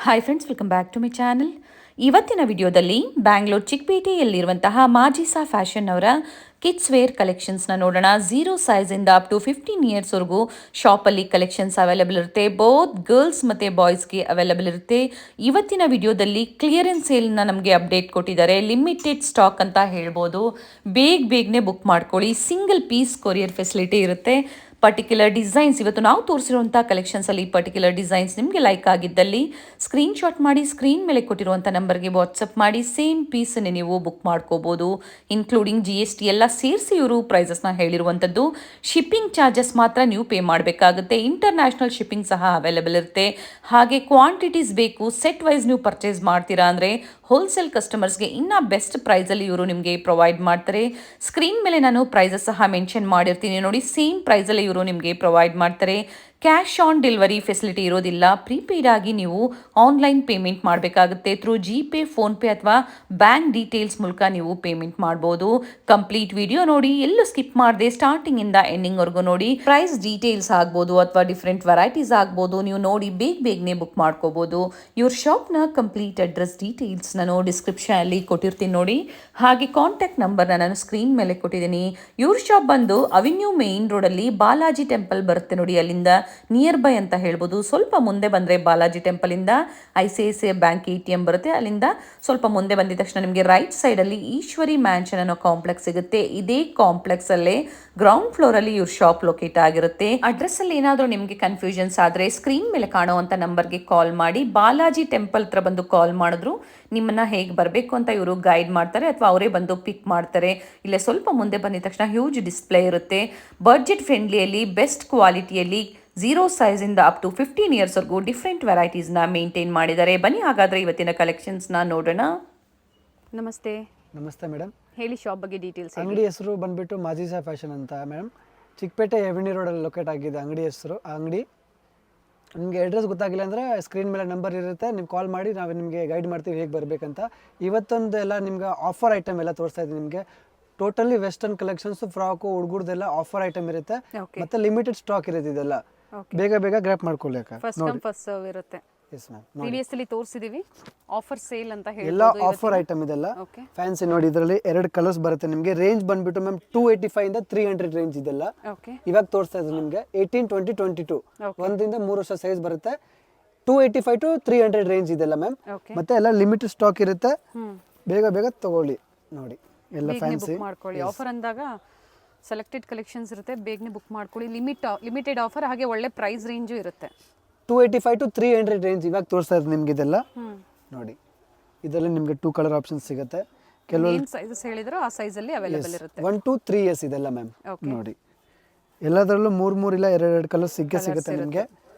Hi friends, welcome back to my channel. ಇವತ್ತಿನ ವಿಡಿಯೋದಲ್ಲಿ ಬ್ಯಾಂಗ್ಳೂರ್ ಚಿಕ್ಕಪೇಟೆಯಲ್ಲಿರುವಂತಹ ಮಾಜಿಸಾ ಫ್ಯಾಷನ್ ಅವರ ಕಿಡ್ಸ್ ವೇರ್ ಕಲೆಕ್ಷನ್ಸ್ನ ನೋಡೋಣ. 0 ಸೈಜಿಂದ ಅಪ್ ಟು 15 ಇಯರ್ಸ್ವರೆಗೂ ಶಾಪಲ್ಲಿ ಕಲೆಕ್ಷನ್ಸ್ ಅವೈಲೇಬಲ್ ಇರುತ್ತೆ. ಬೋತ್ ಗರ್ಲ್ಸ್ ಮತ್ತು ಬಾಯ್ಸ್ಗೆ ಅವೈಲೇಬಲ್ ಇರುತ್ತೆ. ಇವತ್ತಿನ ವಿಡಿಯೋದಲ್ಲಿ ಕ್ಲಿಯರೆನ್ಸ್ ಸೇಲ್ನ ನಮಗೆ ಅಪ್ಡೇಟ್ ಕೊಟ್ಟಿದ್ದಾರೆ. ಲಿಮಿಟೆಡ್ ಸ್ಟಾಕ್ ಅಂತ ಹೇಳ್ಬೋದು. ಬೇಗನೆ ಬುಕ್ ಮಾಡ್ಕೊಳ್ಳಿ. ಸಿಂಗಲ್ ಪೀಸ್ ಕೊರಿಯರ್ ಫೆಸಿಲಿಟಿ ಇರುತ್ತೆ. ಪರ್ಟಿಕ್ಯುಲರ್ ಡಿಸೈನ್ಸ್ ಇವತ್ತು ನಾವು ತೋರಿಸಿರುವಂಥ ಕಲೆಕ್ಷನ್ಸಲ್ಲಿ ಪರ್ಟಿಕ್ಯುಲರ್ ಡಿಸೈನ್ಸ್ ನಿಮಗೆ ಲೈಕ್ ಆಗಿದ್ದಲ್ಲಿ ಸ್ಕ್ರೀನ್ಶಾಟ್ ಮಾಡಿ ಸ್ಕ್ರೀನ್ ಮೇಲೆ ಕೊಟ್ಟಿರುವಂಥ ನಂಬರ್ಗೆ ವಾಟ್ಸಪ್ ಮಾಡಿ ಸೇಮ್ ಪೀಸನ್ನೇ ನೀವು ಬುಕ್ ಮಾಡ್ಕೋಬೋದು. ಇನ್ಕ್ಲೂಡಿಂಗ್ GST ಎಲ್ಲ ಸೇರಿಸಿ ಇವರು ಪ್ರೈಸಸ್ನ ಹೇಳಿರುವಂಥದ್ದು. ಶಿಪ್ಪಿಂಗ್ ಚಾರ್ಜಸ್ ಮಾತ್ರ ನೀವು ಪೇ ಮಾಡಬೇಕಾಗುತ್ತೆ. ಇಂಟರ್ನ್ಯಾಷನಲ್ ಶಿಪ್ಪಿಂಗ್ ಸಹ ಅವೈಲೇಬಲ್ ಇರುತ್ತೆ. ಹಾಗೆ ಕ್ವಾಂಟಿಟೀಸ್ ಬೇಕು, ಸೆಟ್ ವೈಸ್ ನೀವು ಪರ್ಚೇಸ್ ಮಾಡ್ತೀರಾ ಅಂದರೆ ಹೋಲ್ಸೇಲ್ ಕಸ್ಟಮರ್ಸ್ಗೆ ಇನ್ನೂ ಬೆಸ್ಟ್ ಪ್ರೈಸಲ್ಲಿ ಇವರು ನಿಮಗೆ ಪ್ರೊವೈಡ್ ಮಾಡ್ತಾರೆ. ಸ್ಕ್ರೀನ್ ಮೇಲೆ ನಾನು ಪ್ರೈಸಸ್ ಸಹ ಮೆನ್ಷನ್ ಮಾಡಿರ್ತೀನಿ ನೋಡಿ. ಸೇಮ್ ಪ್ರೈಸಲ್ಲಿ ಇವರು ನಿಮಗೆ ಪ್ರೊವೈಡ್ ಮಾಡ್ತಾರೆ. ಕ್ಯಾಶ್ ಆನ್ ಡೆಲಿವರಿ ಫೆಸಿಲಿಟಿ ಇರೋದಿಲ್ಲ. ಪ್ರೀಪೇಯ್ಡ್ ಆಗಿ ನೀವು ಆನ್ಲೈನ್ ಪೇಮೆಂಟ್ ಮಾಡಬೇಕಾಗುತ್ತೆ. ಥ್ರೂ GPay, ಫೋನ್ಪೇ ಅಥವಾ ಬ್ಯಾಂಕ್ ಡೀಟೇಲ್ಸ್ ಮೂಲಕ ನೀವು ಪೇಮೆಂಟ್ ಮಾಡ್ಬೋದು. ಕಂಪ್ಲೀಟ್ ವಿಡಿಯೋ ನೋಡಿ, ಎಲ್ಲೂ ಸ್ಕಿಪ್ ಮಾಡದೆ ಸ್ಟಾರ್ಟಿಂಗಿಂದ ಎಂಡಿಂಗ್ವರೆಗೂ ನೋಡಿ. ಪ್ರೈಸ್ ಡೀಟೇಲ್ಸ್ ಆಗ್ಬೋದು ಅಥವಾ ಡಿಫ್ರೆಂಟ್ ವೆರೈಟೀಸ್ ಆಗ್ಬೋದು, ನೀವು ನೋಡಿ ಬೇಗನೆ ಬುಕ್ ಮಾಡ್ಕೋಬೋದು. ಇವ್ರ ಶಾಪ್ನ ಕಂಪ್ಲೀಟ್ ಅಡ್ರೆಸ್ ಡೀಟೇಲ್ಸ್ ನಾನು ಡಿಸ್ಕ್ರಿಪ್ಷನಲ್ಲಿ ಕೊಟ್ಟಿರ್ತೀನಿ ನೋಡಿ. ಹಾಗೆ ಕಾಂಟ್ಯಾಕ್ಟ್ ನಂಬರ್ನ ನಾನು ಸ್ಕ್ರೀನ್ ಮೇಲೆ ಕೊಟ್ಟಿದ್ದೀನಿ. ಇವ್ರ ಶಾಪ್ ಬಂದು ಅವೆನ್ಯೂ ಮೇನ್ ರೋಡಲ್ಲಿ ಬಾಲಾಜಿ ಟೆಂಪಲ್ ಬರುತ್ತೆ ನೋಡಿ, ಅಲ್ಲಿಂದ ನಿಯರ್ ಬೈ ಅಂತ ಹೇಳ್ಬೋದು. ಸ್ವಲ್ಪ ಮುಂದೆ ಬಂದರೆ ಬಾಲಾಜಿ ಟೆಂಪಲಿಂದ ICICI ಬ್ಯಾಂಕ್ ATM ಬರುತ್ತೆ. ಅಲ್ಲಿಂದ ಸ್ವಲ್ಪ ಮುಂದೆ ಬಂದಿದ ತಕ್ಷಣ ನಿಮಗೆ ರೈಟ್ ಸೈಡಲ್ಲಿ ಈಶ್ವರಿ ಮ್ಯಾನ್ಷನ್ ಅನ್ನೋ ಕಾಂಪ್ಲೆಕ್ಸ್ ಸಿಗುತ್ತೆ. ಇದೇ ಕಾಂಪ್ಲೆಕ್ಸಲ್ಲೇ ಗ್ರೌಂಡ್ ಫ್ಲೋರಲ್ಲಿ ಇವ್ರ ಶಾಪ್ ಲೊಕೇಟ್ ಆಗಿರುತ್ತೆ. ಅಡ್ರೆಸ್ಸಲ್ಲಿ ಏನಾದರೂ ನಿಮಗೆ ಕನ್ಫ್ಯೂಷನ್ಸ್ ಆದರೆ ಸ್ಕ್ರೀನ್ ಮೇಲೆ ಕಾಣುವಂಥ ನಂಬರ್ಗೆ ಕಾಲ್ ಮಾಡಿ. ಬಾಲಾಜಿ ಟೆಂಪಲ್ ಹತ್ರ ಬಂದು ಕಾಲ್ ಮಾಡಿದ್ರು ನಿಮ್ಮನ್ನ ಹೇಗೆ ಬರಬೇಕು ಅಂತ ಇವರು ಗೈಡ್ ಮಾಡ್ತಾರೆ ಅಥವಾ ಅವರೇ ಬಂದು ಪಿಕ್ ಮಾಡ್ತಾರೆ. ಇಲ್ಲೇ ಸ್ವಲ್ಪ ಮುಂದೆ ಬಂದಿದ ತಕ್ಷಣ ಹ್ಯೂಜ್ ಡಿಸ್ಪ್ಲೇ ಇರುತ್ತೆ. ಬಡ್ಜೆಟ್ ಫ್ರೆಂಡ್ಲಿಯಲ್ಲಿ ಬೆಸ್ಟ್ ಕ್ವಾಲಿಟಿಯಲ್ಲಿ 0 ಸೈಜಿಂದ ಅಪ್ ಟು 15 ಇಯರ್ಸ್ವರೆಗೂ ಡಿಫ್ರೆಂಟ್ ವೆರೈಟೀಸ್ನ ಮೇಂಟೈನ್ ಮಾಡಿದ್ದಾರೆ. ಬನ್ನಿ ಹಾಗಾದರೆ ಇವತ್ತಿನ ಕಲೆಕ್ಷನ್ಸ್ನ ನೋಡೋಣ. ನಮಸ್ತೆ. ನಮಸ್ತೆ ಮೇಡಮ್, ಹೇಳಿ ಶಾಪ್ ಬಗ್ಗೆ ಡೀಟೇಲ್ಸ್. ಅಂಗಡಿ ಹೆಸರು ಬಂದ್ಬಿಟ್ಟು ಮಾಜಿಸಾ ಫ್ಯಾಷನ್ ಅಂತ ಮೇಡಮ್. ಚಿಕ್ಕಪೇಟೆ ಎವಿನ್ಯೂ ರೋಡಲ್ಲಿ ಲೊಕೇಟ್ ಆಗಿದೆ ಅಂಗಡಿ ಹೆಸರು. ಆ ಅಂಗಡಿ ನಿಮಗೆ ಅಡ್ರೆಸ್ ಗೊತ್ತಾಗಿಲ್ಲ ಅಂದರೆ ಸ್ಕ್ರೀನ್ ಮೇಲೆ ನಂಬರ್ ಇರುತ್ತೆ, ನೀವು ಕಾಲ್ ಮಾಡಿ ನಾವು ನಿಮಗೆ ಗೈಡ್ ಮಾಡ್ತೀವಿ ಹೇಗೆ ಬರಬೇಕಂತ. ಇವತ್ತೊಂದು ಎಲ್ಲ ನಿಮ್ಗೆ ಆಫರ್ ಐಟಮ್ ಎಲ್ಲ ತೋರಿಸ್ತಾ ಇದ್ದೀನಿ ನಿಮಗೆ. ಟೋಟಲಿ ವೆಸ್ಟರ್ನ್ ಕಲೆಕ್ಷನ್ಸು, ಫ್ರಾಕು, ಹುಡುಗರದೆಲ್ಲ ಆಫರ್ ಐಟಮ್ ಇರುತ್ತೆ. ಮತ್ತೆ ಲಿಮಿಟೆಡ್ ಸ್ಟಾಕ್ ಇರುತ್ತೆ. ಇದೆಲ್ಲ ಬೇಗ ಗ್ರ್ಯಾಪ್ ಮಾಡ್ಕೊಳ್ಳಿ. ಫಸ್ಟ್ ಕಮ್ ಫಸ್ಟ್ ಸರ್ವ್ ಇರುತ್ತೆ. ಎಸ್ ಮ್ಯಾಮ್, ಪ್ರಿವಿಯಸ್ಲಿ ತೋರಿಸಿದೀವಿ. ಆಫರ್ ಸೇಲ್ ಅಂತ ಹೇಳಿ ಎಲ್ಲ ಆಫರ್ ಐಟಮ್ ಇದೆಲ್ಲ ಫ್ಯಾನ್ಸಿ ನೋಡಿ. ಇದರಲ್ಲಿ 2 ಕಲರ್ಸ್ ಬರುತ್ತೆ ನಿಮಗೆ. ರೇಂಜ್ ಬಂದ್ಬಿಟ್ಟು ಮ್ಯಾಮ್ 285 ಇಂದ 300 ರೇಂಜ್ ಇದೆಲ್ಲ. ಇವಾಗ ತೋರಿಸ್ತಾ ಇದ್ರು ನಿಮಗೆ 18, 20, 22 1ರಿಂದ 3 ವರ್ಷ ಸೈಜ್ ಬರುತ್ತೆ. 285 to 300 ರೇಂಜ್ ಇದೆಲ್ಲ ಮ್ಯಾಮ್. ಮತ್ತೆ ಎಲ್ಲ ಲಿಮಿಟೆಡ್ ಸ್ಟಾಕ್ ಇರುತ್ತೆ. ಬೇಗ ತಗೊಳ್ಳಿ ನೋಡಿ. ಎಲ್ಲ ಫ್ಯಾನ್ಸಿ ಮಾಡ್ಕೊಳ್ಳಿ. ಆಫರ್ ಅಂದಾಗ ಸೆಲೆಕ್ಟೆಡ್ ಕಲೆಕ್ಷನ್ಸ್ ಇರುತ್ತೆ, ಬೇಗನೆ ಬುಕ್ ಮಾಡ್ಕೊಳ್ಳಿ. ಲಿಮಿಟೆಡ್ ಆಫರ್, ಹಾಗೆ ಒಳ್ಳೆ ಪ್ರೈಸ್ ರೇಂಜು ಇರುತ್ತೆ. 285 to 300 ರೇಂಜ್ ಇವಾಗ ತೋರಿಸ್ತಾ ಇರೋದು ನಿಮ್ಗೆ ಇದೆಲ್ಲ ನೋಡಿ. ಇದರಲ್ಲಿ ನಿಮಗೆ 2 ಕಲರ್ ಆಪ್ಷನ್ ಸಿಗುತ್ತೆ. ಕೆಲವೊಂದು ಸೈಜಸ್ ಹೇಳಿದ್ರು ಆ ಸೈಜ್ ಅಲ್ಲಿ ಅವೈಲೇಬಲ್ ಇರುತ್ತೆ. 1 to 3 ಇಯರ್ಸ್ ಇದೆಲ್ಲ ಮ್ಯಾಮ್. ನೋಡಿ ಎಲ್ಲದರಲ್ಲೂ 3 ಇಲ್ಲ 2 ಕಲರ್ ಸಿಗುತ್ತೆ ನಿಮಗೆ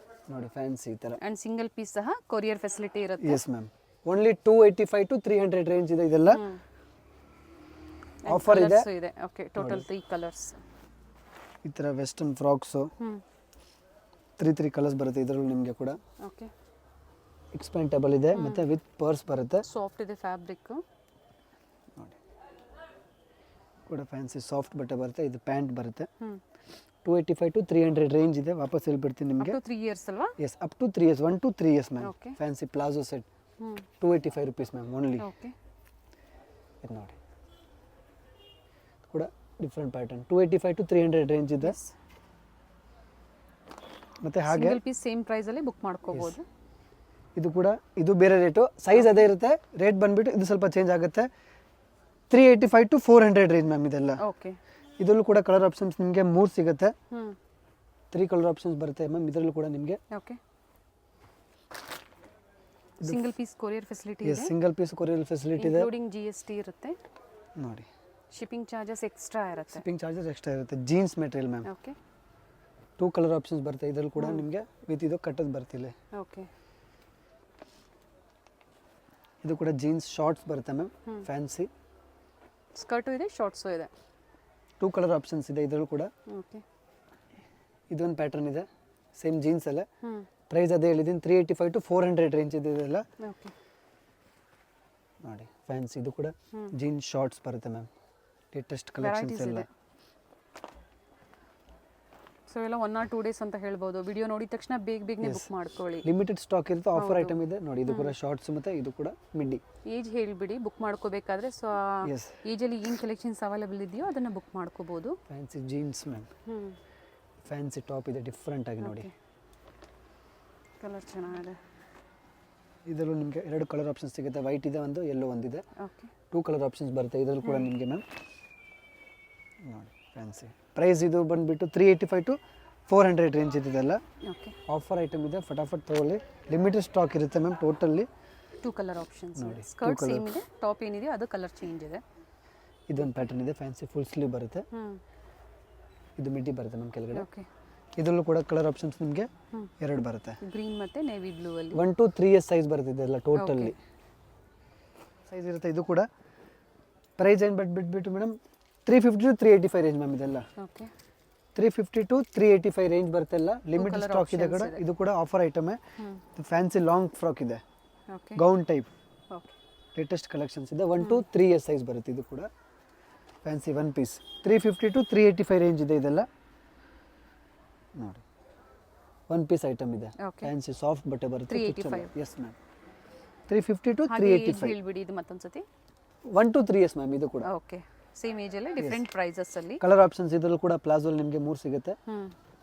ನೋಡಿ. ಫ್ಯಾನ್ಸಿ ಈ ತರ ಅಂಡ್ ಸಿಂಗಲ್ ಪೀಸ್ ಸಹ ಕೊರಿಯರ್ ಫೆಸಿಲಿಟಿ ಇರುತ್ತೆ. Yes ma'am. Only 285 to 300 range ಇದೆ ಇದೆಲ್ಲ. ಆಫರ್ ಇದೆ. Okay, total 3 colours. ಈ ತರ ವೆಸ್ಟರ್ನ್ ಫ್ರಾಕ್ಸ್ 3 ಕಲರ್ಸ್ ಬರುತ್ತೆ ಇದರಲ್ಲಿ ನಿಮಗೆ ಕೂಡ. ಓಕೆ, ಎಕ್ಸ್ಪೆಂಟಬಲ್ ಇದೆ ಮತ್ತೆ ವಿತ್ ಪರ್ಸ್ ಬರುತ್ತೆ. ಸಾಫ್ಟ್ ಇದೆ ಫ್ಯಾಬ್ರಿಕ್ ನೋಡಿ. ಕೂಡ ಫ್ಯಾನ್ಸಿ ಸಾಫ್ಟ್ ಬಟ್ಟೆ ಬರುತ್ತೆ. ಇದು ಪ್ಯಾಂಟ್ ಬರುತ್ತೆ. 285 to 300 ರೇಂಜ್ ಇದೆ. ವಾಪಸ್ ಹೇಳ್ಬಿಡ್ತೀನಿ ನಿಮಗೆ. ಅಪ್ ಟು 3 ಇಯರ್ಸ್ ಅಲ್ವಾ? Yes, up to 3 years. 1 to 3 years ma'am. Fancy palazzo set 285 rupees ma'am only. Okay, ಇದು ನೋಡಿ ಕೂಡ ಡಿಫ್ರೆಂಟ್ ಪ್ಯಾಟರ್ನ್. 285 to 300 ರೇಂಜ್ ಇದೆ. ಮತ್ತೆ ಹಾಗೆ ಸಿಂಗಲ್ ಪೀಸ್ ಸೇಮ್ ಪ್ರೈಸ್ ಅಲ್ಲಿ ಬುಕ್ ಮಾಡ್ಕೋಬಹುದು. ಇದು ಕೂಡ ಇದು ಬೇರೆ ರೇಟು, ಸೈಜ್ ಅದೇ ಇರುತ್ತೆ. ರೇಟ್ ಬಂದ್ಬಿಟ್ಟು ಇದು ಸ್ವಲ್ಪ ಚೇಂಜ್ ಆಗುತ್ತೆ. 385 to 400 ರೇಂಜ್ ಮ್ಯಾಮ್ ಇದೆಲ್ಲ. ಓಕೆ, ಇದರಲ್ಲೂ ಕೂಡ ಕಲರ್ ಆಪ್ಷನ್ಸ್ ನಿಮಗೆ 3 ಸಿಗುತ್ತೆ. 3 ಕಲರ್ ಆಪ್ಷನ್ಸ್ ಬರುತ್ತೆ ಮ್ಯಾಮ್ ಇದರಲ್ಲೂ ಕೂಡ ನಿಮಗೆ. Okay, single piece courier facility ಇದೆ. ಸಿಂಗಲ್ ಪೀಸ್ ಕೊರಿಯರ್ ಫೆಸಿಲಿಟಿ ಇದೆ. ಇನ್ಕ್ಲೂಡಿಂಗ್ GST ಇರುತ್ತೆ ನೋಡಿ. ಶಿಪ್ಪಿಂಗ್ ಚಾರ್ಜಸ್ ಎಕ್ಸ್ಟ್ರಾ ಇರುತ್ತೆ. ಶಿಪ್ಪಿಂಗ್ ಚಾರ್ಜಸ್ ಎಕ್ಸ್ಟ್ರಾ ಇರುತ್ತೆ. Jeans material ma'am. Okay, 2 colour options ಬರುತ್ತೆ ಇದರಲ್ಲಿ ಕೂಡ ನಿಮಗೆ. ವಿತ್ ಇದು ಕಟ್ಟದ್ ಬರ್ತಿಲ್ಲ. ಓಕೆ, ಇದು ಕೂಡ ಜೀನ್ಸ್ ಶಾರ್ಟ್ಸ್ ಬರುತ್ತೆ ಮ್ಯಾಮ್. ಫ್ಯಾನ್ಸಿ ಸ್ಕರ್ಟು ಇದೆ, ಶಾರ್ಟ್ಸು ಇದೆ. 2 ಕಲರ್ ಆಪ್ಷನ್ಸ್ ಇದೆ ಇದರಲ್ಲೂ ಕೂಡ. ಓಕೆ, ಇದೊಂದು ಪ್ಯಾಟರ್ನ್ ಇದೆ ಸೇಮ್ ಜೀನ್ಸ್ ಅಲ್ಲೇ. ಪ್ರೈಸ್ ಅದೇ ಹೇಳಿದ್ದೀನಿ 385 to 400 ರೇಂಜ್ ಇದೆ ಇದೆಲ್ಲ. ಓಕೆ, ನೋಡಿ ಫ್ಯಾನ್ಸಿ ಇದು ಕೂಡ ಜೀನ್ಸ್ ಶಾರ್ಟ್ಸ್ ಬರುತ್ತೆ ಮ್ಯಾಮ್. ಲೇಟೆಸ್ಟ್ ಕಲೆಕ್ಷನ್ಸ್ ಎಲ್ಲ. ಸೊ ಎಲ್ಲ 1 or 2 ಡೇಸ್ ಅಂತ ಹೇಳ್ಬೋದು. ವಿಡಿಯೋ ನೋಡಿದ ತಕ್ಷಣ ಬೇಗನೆ ಬುಕ್ ಮಾಡ್ಕೊಳ್ಳಿ. ಲಿಮಿಟೆಡ್ ಸ್ಟಾಕ್ ಇರುತ್ತೆ, ಆಫರ್ ಐಟಮ್ ಇದೆ ನೋಡಿ. ಇದು ಕೂಡ ಶಾರ್ಟ್ಸ್ ಮತ್ತೆ ಇದು ಕೂಡ ಮಿಡ್ಡಿ. ಏಜ್ ಹೇಳ್ಬಿಡಿ ಬುಕ್ ಮಾಡ್ಕೋಬೇಕಾದ್ರೆ. ಸೊ ಏಜಲ್ಲಿ ಏನು ಕಲೆಕ್ಷನ್ಸ್ ಅವೈಲೇಬಲ್ ಇದೆಯೋ ಅದನ್ನು ಬುಕ್ ಮಾಡ್ಕೋಬೋದು. Fancy jeans ma'am, fancy top ಇದೆ ಡಿಫ್ರೆಂಟ್ ಆಗಿ ನೋಡಿ. ಕಲರ್ ಚೆನ್ನಾಗಿದೆ. ಇದರಲ್ಲೂ ನಿಮಗೆ 2 ಕಲರ್ ಆಪ್ಷನ್ಸ್ ಸಿಗುತ್ತೆ, ವೈಟ್ ಇದೆ ಒಂದು, ಯೆಲ್ಲೋ ಒಂದಿದೆ. ಓಕೆ 2 ಕಲರ್ ಆಪ್ಷನ್ಸ್ ಬರುತ್ತೆ ಇದರಲ್ಲಿ ಕೂಡ ನಿಮಗೆ ಮ್ಯಾಮ್ ನೋಡಿ. ಫ್ಯಾನ್ಸಿ ಪ್ರೈಸ್ ಇದು ಬಂದುಬಿಟ್ಟು 385 to 400 ರೇಂಜ್ ಇದೆಲ್ಲ. ಓಕೆ ಆಫರ್ ಐಟಮ್ ಇದೆ, ಫಟಾಫಟ್ ತೊಗೊಳ್ಳಿ. ಲಿಮಿಟೆಡ್ ಸ್ಟಾಕ್ ಇರುತ್ತೆ ಮ್ಯಾಮ್ ಟೋಟಲ್ಲಿ. 2 ಕಲರ್ ಆಪ್ಷನ್ಸ್ ನೋಡಿ. ಸ್ಕರ್ಟ್ ಸೇಮ್ ಇದೆ, ಟಾಪ್ ಏನಿದೆಯೋ ಅದು ಕಲರ್ ಚೇಂಜ್ ಇದೆ. ಇದೊಂದು ಪ್ಯಾಟರ್ನ್ ಇದೆ, ಫ್ಯಾನ್ಸಿ ಫುಲ್ ಸ್ಲೀವ್ ಬರುತ್ತೆ. ಇದು ಮಿಡ್ಡಿ ಬರುತ್ತೆ ಮ್ಯಾಮ್ ಕೆಳಗಡೆ. ಓಕೆ ಇದರಲ್ಲೂ ಕೂಡ ಕಲರ್ ಆಪ್ಷನ್ಸ್ ನಿಮಗೆ 2 ಬರುತ್ತೆ. ಗ್ರೀನ್ ಮತ್ತು ನೇವಿ ಬ್ಲೂ ಅಲ್ಲಿ 1 to 3 ಸೈಜ್ ಬರುತ್ತೆ ಇದೆಲ್ಲ ಟೋಟಲ್ಲಿ ಸೈಜ್ ಇರುತ್ತೆ. ಇದು ಕೂಡ ಪ್ರೈಸ್ ಏನು ಬಿಟ್ಬಿಟ್ಟು ಮೇಡಮ್ 350 to 385 ರೇಂಜ್ ಮ್ಯಾಮ್ ಇದೆಲ್ಲ. ಓಕೆ 350 to 385 ರೇಂಜ್ ಬರುತ್ತೆ ಎಲ್ಲ. ಲಿಮಿಟೆಡ್ ಸ್ಟಾಕ್ ಇದೆ ಕಡೆ. ಇದು ಕೂಡ offer item. Fancy long frock ಇದೆ, okay gown type. Okay latest collections ಇದೆ. 1 to 3 ಸೈಜ್ ಬರುತ್ತೆ. ಇದು ಕೂಡ ಫ್ಯಾನ್ಸಿ 1 ಪೀಸ್ 350 to 385 ರೇಂಜ್ ಇದೆ ಇದೆಲ್ಲ ನೋಡಿ. 1 ಪೀಸ್ ಐಟಮ್ ಇದೆ, ಫ್ಯಾನ್ಸಿ ಸಾಫ್ಟ್ ಬಟ್ಟೆ ಬರುತ್ತೆ. 385. Yes ma'am 350 to 385. ಹೇಳ್ಬಿಡಿ ಇದು ಮತ್ತೊಂದ್ಸತಿ. 1 to 3 ಮ್ಯಾಮ್ ಇದು ಕೂಡ. ಓಕೆ ಸೇಮ್ ಏಜ್ ಅಲ್ಲಿ ಡಿಫರೆಂಟ್ ಪ್ರೈಸಸ್ ಅಲ್ಲಿ. ಕಲರ್ ಆಪ್ಷನ್ಸ್ ಇದರಲ್ಲೂ ಕೂಡ ಪ್ಲಾಜೋ ನಿಮಗೆ 3 ಸಿಗುತ್ತೆ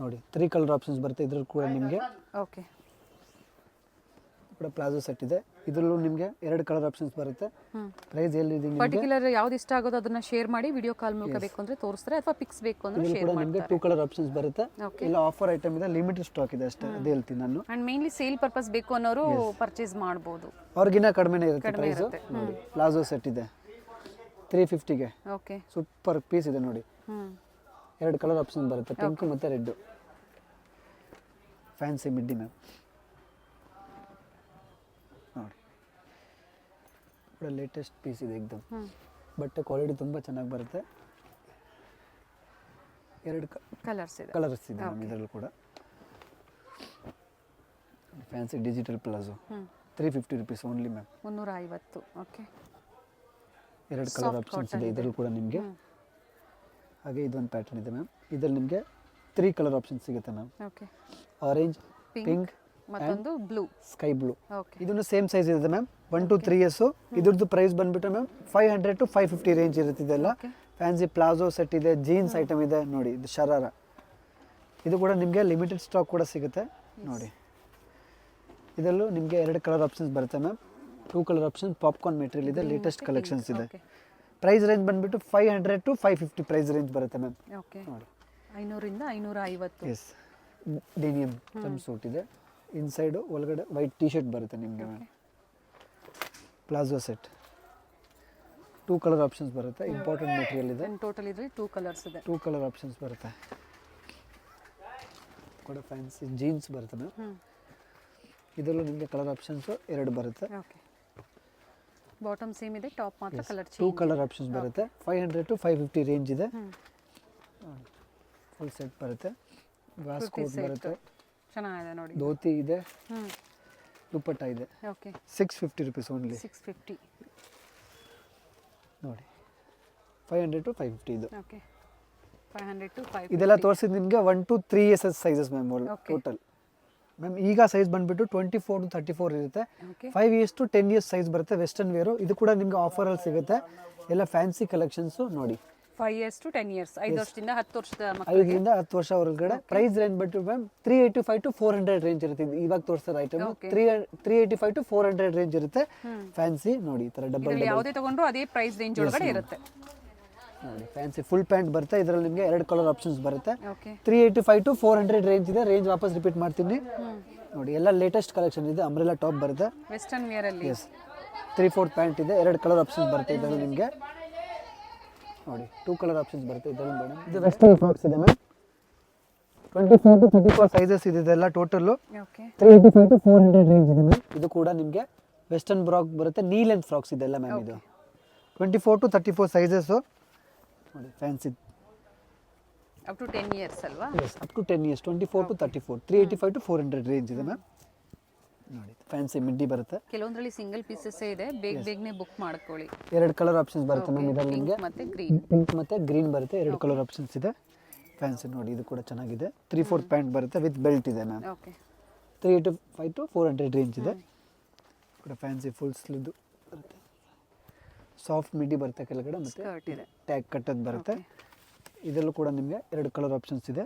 ನೋಡಿ. 3 ಕಲರ್ ಆಪ್ಷನ್ಸ್ ಬರುತ್ತೆ ಇದರಲ್ಲಿ ಕೂಡ ನಿಮಗೆ. ಓಕೆ ಕೂಡ ಪ್ಲಾಜೋ ಸೆಟ್ ಇದೆ. ಇದರಲ್ಲೂ ನಿಮಗೆ 2 ಕಲರ್ ಆಪ್ಷನ್ಸ್ ಬರುತ್ತೆ. ಪ್ರೈಸ್ ಎಲ್ಲಿದೆ ನಿಮಗೆ ಪರ್ಟಿಕ್ಯುಲರ್ ಯಾವ್ದು ಇಷ್ಟ ಆಗೋದು ಅದನ್ನ ಶೇರ್ ಮಾಡಿ ವಿಡಿಯೋ ಕಾಲ್ ಮೂಲಕ ಬೇಕು ಅಂದ್ರೆ ತೋರಿಸ್ತಾರೆ, ಅಥವಾ ಪಿಕ್ಸ್ ಬೇಕು ಅಂದ್ರೆ ಇದರಲ್ಲಿ ಶೇರ್ ಕೂಡ ನಿಮಗೆ ಮಾಡ್ತಾರೆ. 2 ಕಲರ್ ಆಪ್ಷನ್ಸ್ ಬರುತ್ತೆ. ಇಲ್ಲ ಆಫರ್ ಐಟಮ್ ಇದೆ, ಲಿಮಿಟೆಡ್ ಸ್ಟಾಕ್ ಇದೆ ಅಷ್ಟೇ, ಅದೇ ಹೇಳ್ತೀನಿ ನಾನು. ಅಂಡ್ ಮೇನ್ಲಿ ಸೇಲ್ ಪರ್ಪಸ್ ಬೇಕು ಅನ್ನೋರು ಪರ್ಚೇಸ್ ಮಾಡಬಹುದು. ಅವ್ರಿಗಿನ್ನ ಕಡಿಮೆನೇ ಇರುತ್ತೆ ಪ್ರೈಸ್ ನೋಡಿ. ಪ್ಲಾಜೋ ಸೆಟ್ ಇದೆ 350 ಗೆ. ಓಕೆ ಸೂಪರ್ ಪೀಸ್ ಇದೆ ನೋಡಿ. 2 ಕಲರ್ ಆಪ್ಷನ್ ಬರುತ್ತೆ, ಪಿಂಕ್ ಮತ್ತೆ ರೆಡ್. ಫ್ಯಾನ್ಸಿ ಮಿಡ್ಡಿ ಮ್ಯಾಮ್ ನೋಡಿ. ಕೂಡ ಲೇಟೆಸ್ಟ್ ಪೀಸ್ ಇದೆ ಎಕ್ದಮ್. ಬಟ್ಟೆ ಕ್ವಾಲಿಟಿ ತುಂಬ ಚೆನ್ನಾಗಿ ಬರುತ್ತೆ. 2 ಕಲರ್ಸ್ ಇದೆ, ಕಲರ್ಸ್ ಇದೆ ಮ್ಯಾಮ್ ಇದರಲ್ಲೂ ಕೂಡ. Fancy digital palazzo 350 rupees only ma'am. 350. Okay 2 colour options ಇದೆ ಇದರಲ್ಲೂ ಕೂಡ ನಿಮಗೆ. ಹಾಗೆ ಇದೊಂದು ಪ್ಯಾಟರ್ನ್ ಇದೆ ಮ್ಯಾಮ್. ಇದರಲ್ಲಿ ನಿಮಗೆ 3 ಕಲರ್ ಆಪ್ಷನ್ಸ್ ಸಿಗುತ್ತೆ ಮ್ಯಾಮ್. ಓಕೆ ಆರೆಂಜ್, ಪಿಂಕ್ ಮತ್ತೊಂದು ಬ್ಲೂ, ಸ್ಕೈ ಬ್ಲೂ. ಓಕೆ ಇದನ್ನು ಸೇಮ್ ಸೈಜ್ ಇದೆ ಮ್ಯಾಮ್. 1 to 3 ಇದ್ರದ್ದು ಪ್ರೈಸ್ ಬಂದ್ಬಿಟ್ಟು ಮ್ಯಾಮ್ 500 to 550 ರೇಂಜ್ ಇರುತ್ತೆ ಇದೆಲ್ಲ. ಫ್ಯಾನ್ಸಿ ಪ್ಲಾಜೋ ಸೆಟ್ ಇದೆ, ಜೀನ್ಸ್ ಐಟಮ್ ಇದೆ ನೋಡಿ. ಇದು ಶರಾರ. ಇದು ಕೂಡ ನಿಮಗೆ ಲಿಮಿಟೆಡ್ ಸ್ಟಾಕ್ ಕೂಡ ಸಿಗುತ್ತೆ ನೋಡಿ. ಇದರಲ್ಲೂ ನಿಮಗೆ 2 ಕಲರ್ ಆಪ್ಷನ್ಸ್ ಬರುತ್ತೆ ma'am. 2 colour option popcorn material ಇದೆ, ಲೇಟೆಸ್ಟ್ ಕಲೆಕ್ಷನ್ಸ್ ಇದೆ. ಪ್ರೈಸ್ ರೇಂಜ್ ಬಂದ್ಬಿಟ್ಟು 500 to 550 ಪ್ರೈಸ್ ರೇಂಜ್ ಬರುತ್ತೆ ಮ್ಯಾಮ್. ಓಕೆ ನೋಡಿ 500 ರಿಂದ 550. ಎಸ್ ಡೆನಿಯಮ್ ಜಂಪ್ ಸೂಟ್ ಇದೆ. ಇನ್ಸೈಡು ಒಳಗಡೆ ವೈಟ್ ಟಿ ಶರ್ಟ್ ಬರುತ್ತೆ ನಿಮಗೆ ma'am. Palazzo set 2 colour options ಬರುತ್ತೆ. ಇಂಪಾರ್ಟೆಂಟ್ ಮೆಟೀರಿಯಲ್ ಇದೆ. ಟೋಟಲ್ ಇದ್ರಲ್ಲಿ 2 ಕಲರ್ಸ್ ಇದೆ. 2 ಕಲರ್ ಆಪ್ಷನ್ಸ್ ಬರುತ್ತೆ. ಕೂಡ ಫ್ಯಾನ್ಸಿ ಜೀನ್ಸ್ ಬರುತ್ತೆ ಮ್ಯಾಮ್. ಇದರಲ್ಲೂ ನಿಮಗೆ ಕಲರ್ ಆಪ್ಷನ್ಸ್ 2 ಬರುತ್ತೆ. ಓಕೆ ಬಾಟಮ್ ಸೇಮ್ ಇದೆ, ಟಾಪ್ ಮಾತ್ರ ಕಲರ್ 2 ಕಲರ್ ಆಪ್ಷನ್ಸ್ ಬರುತ್ತೆ. 500 to 550 ರೇಂಜ್ ಇದೆ. ಫುಲ್ ಸೆಟ್ ಬರುತ್ತೆ. ವಾಸ್ ಕೋಟ್ ಬರುತ್ತೆ, ಚೆನ್ನಾಗಿದೆ ನೋಡಿ. ಧೋತಿ ಇದೆ, ದುಪ್ಪಟ್ಟ ಇದೆ. Okay 650 rupees only. 650 ನೋಡಿ. 500 to 550 ಇದು. Okay 500 to 550. ಇದೆಲ್ಲ ತೋರಿಸಿದ ನಿಮಗೆ 1 to 3 sizes ma'am total. Ma'am ಈಗ ಸೈಜ್ ಬಂದ್ಬಿಟ್ಟು 24 to 34 ಇರುತ್ತೆ. 5 years to 10 years ಸೈಜ್ ಬರುತ್ತೆ ವೆಸ್ಟರ್ನ್ ವೇರು. ಇದು ಕೂಡ ನಿಮಗೆ ಆಫರಲ್ಲಿ ಸಿಗುತ್ತೆ. ಎಲ್ಲ ಫ್ಯಾನ್ಸಿ ಕಲೆಕ್ಷನ್ಸು ನೋಡಿ. 5 years to 10 years 5 ವರ್ಷದಿಂದ 10 ವರ್ಷದ ಮಕ್ಕಳಿಗೆ 5 ರಿಂದ 10 ವರ್ಷ ಹೊರಗಡೆ. ಪ್ರೈಸ್ ರೇಂಜ್ ಬಂತು ಮ್ಯಾಮ್ 385 to 400 ರೇಂಜ್ ಇರುತ್ತೆ. ಇವಾಗ ತೋರಿಸ್ತಾರೆ ಐಟಮ್ 385 to 400 ರೇಂಜ್ ಇರುತ್ತೆ. ಫ್ಯಾನ್ಸಿ ನೋಡಿ ಈ ತರ ಡಬಲ್ ಯಾವುದೇ ತಗೊಂಡ್ರು ಅದೇ ಪ್ರೈಸ್ ರೇಂಜ್ ಒಳಗಡೆ ಇರುತ್ತೆ ನೋಡಿ. ಫ್ಯಾನ್ಸಿ ಫುಲ್ ಪ್ಯಾಂಟ್ ಬರುತ್ತೆ. ಇದರಲ್ಲಿ ನಿಮಗೆ 2 ಕಲರ್ ಆಪ್ಷನ್ಸ್ ಬರುತ್ತೆ. ಓಕೆ 385 to 400 ರೇಂಜ್ ಇದೆ. ರೇಂಜ್ ವಾಪಸ್ ರಿಪೀಟ್ ಮಾಡ್ತೀನಿ ನೋಡಿ. ಎಲ್ಲ ಲೇಟೆಸ್ಟ್ ಕಲೆಕ್ಷನ್ ಇದೆ. ಅಂಬ್ರೆಲಾ ಟಾಪ್ ಬರುತ್ತೆ ವೆಸ್ಟರ್ನ್ ವೇರ್ ಅಲ್ಲಿ. ಎಸ್ 3/4 ಪ್ಯಾಂಟ್ ಇದೆ. 2 ಕಲರ್ ಆಪ್ಷನ್ಸ್ ಬರುತ್ತೆ ಇದರಲ್ಲಿ ನಿಮಗೆ ನೋಡಿ. 2 ಕಲರ್ ಆಪ್ಷನ್ಸ್ ಬರುತ್ತೆ ಇದರಲ್ಲಿ ಮೇಡಮ್. ಇದು ವೆಸ್ಟರ್ನ್ ಫ್ರಾಕ್ಸ್ ಇದೆ ಮ್ಯಾಮ್. 24 to 34 ಸೈಜಸ್ ಇದೆ ಇದೆಲ್ಲ ಟೋಟಲ್. ಓಕೆ 385 to 400 ರೇಂಜ್ ಇದೆ ಮ್ಯಾಮ್. ಇದು ಕೂಡ ನಿಮಗೆ ವೆಸ್ಟರ್ನ್ ಫ್ರಾಕ್ ಬರುತ್ತೆ. ನೀ ಲೆಂತ್ ಫ್ರಾಕ್ಸ್ ಇದೆಲ್ಲ ಮ್ಯಾಮ್. ಇದು 24 to 34 ಸೈಜಸ್ ನೋಡಿ. ಫ್ಯಾನ್ಸಿ ಅಪ್ ಟು 10 years ಅಲ್ವಾ? Yes up to 10 years 24 to 34 385 to 400 range ಇದೆ ಮ್ಯಾಮ್ ನೋಡಿ. ಫ್ಯಾನ್ಸಿ ಮಿಡ್ಡಿ ಬರುತ್ತೆ. ಕೆಲವೊಂದರಲ್ಲಿ ಸಿಂಗಲ್ ಪೀಸಸ್ ಇದೆ, ಬೇಗನೆ ಬುಕ್ ಮಾಡ್ಕೊಳ್ಳಿ. 2 ಕಲರ್ ಆಪ್ಷನ್ಸ್ ಬರುತ್ತೆ ಮ್ಯಾಮ್ ಇದರಲ್ಲಿ ನಿಮಗೆ. ಮತ್ತೆ ಗ್ರೀನ್, ಪಿಂಕ್ ಮತ್ತೆ ಗ್ರೀನ್ ಬರುತ್ತೆ. 2 ಕಲರ್ ಆಪ್ಷನ್ಸ್ ಇದೆ. ಫ್ಯಾನ್ಸಿ ನೋಡಿ, ಇದು ಕೂಡ ಚೆನ್ನಾಗಿದೆ. 3/4 ಪ್ಯಾಂಟ್ ಬರುತ್ತೆ ವಿತ್ ಬೆಲ್ಟ್ ಇದೆ ಮ್ಯಾಮ್. ಓಕೆ 385 to 400 ರೇಂಜ್ ಇದೆ. ಕೂಡ ಫ್ಯಾನ್ಸಿ ಫುಲ್ ಸ್ಲೀವ್ದು ಬರುತ್ತೆ. ಸಾಫ್ಟ್ ಮಿಡಿ ಬರುತ್ತೆ ಕೆಳಗಡೆ, ಮತ್ತು ಸ್ಕರ್ಟ್ ಇದೆ. ಟ್ಯಾಗ್ ಕಟ್ಟೋದು ಬರುತ್ತೆ. ಇದರಲ್ಲೂ ಕೂಡ ನಿಮಗೆ 2 ಕಲರ್ ಆಪ್ಷನ್ಸ್ ಇದೆ.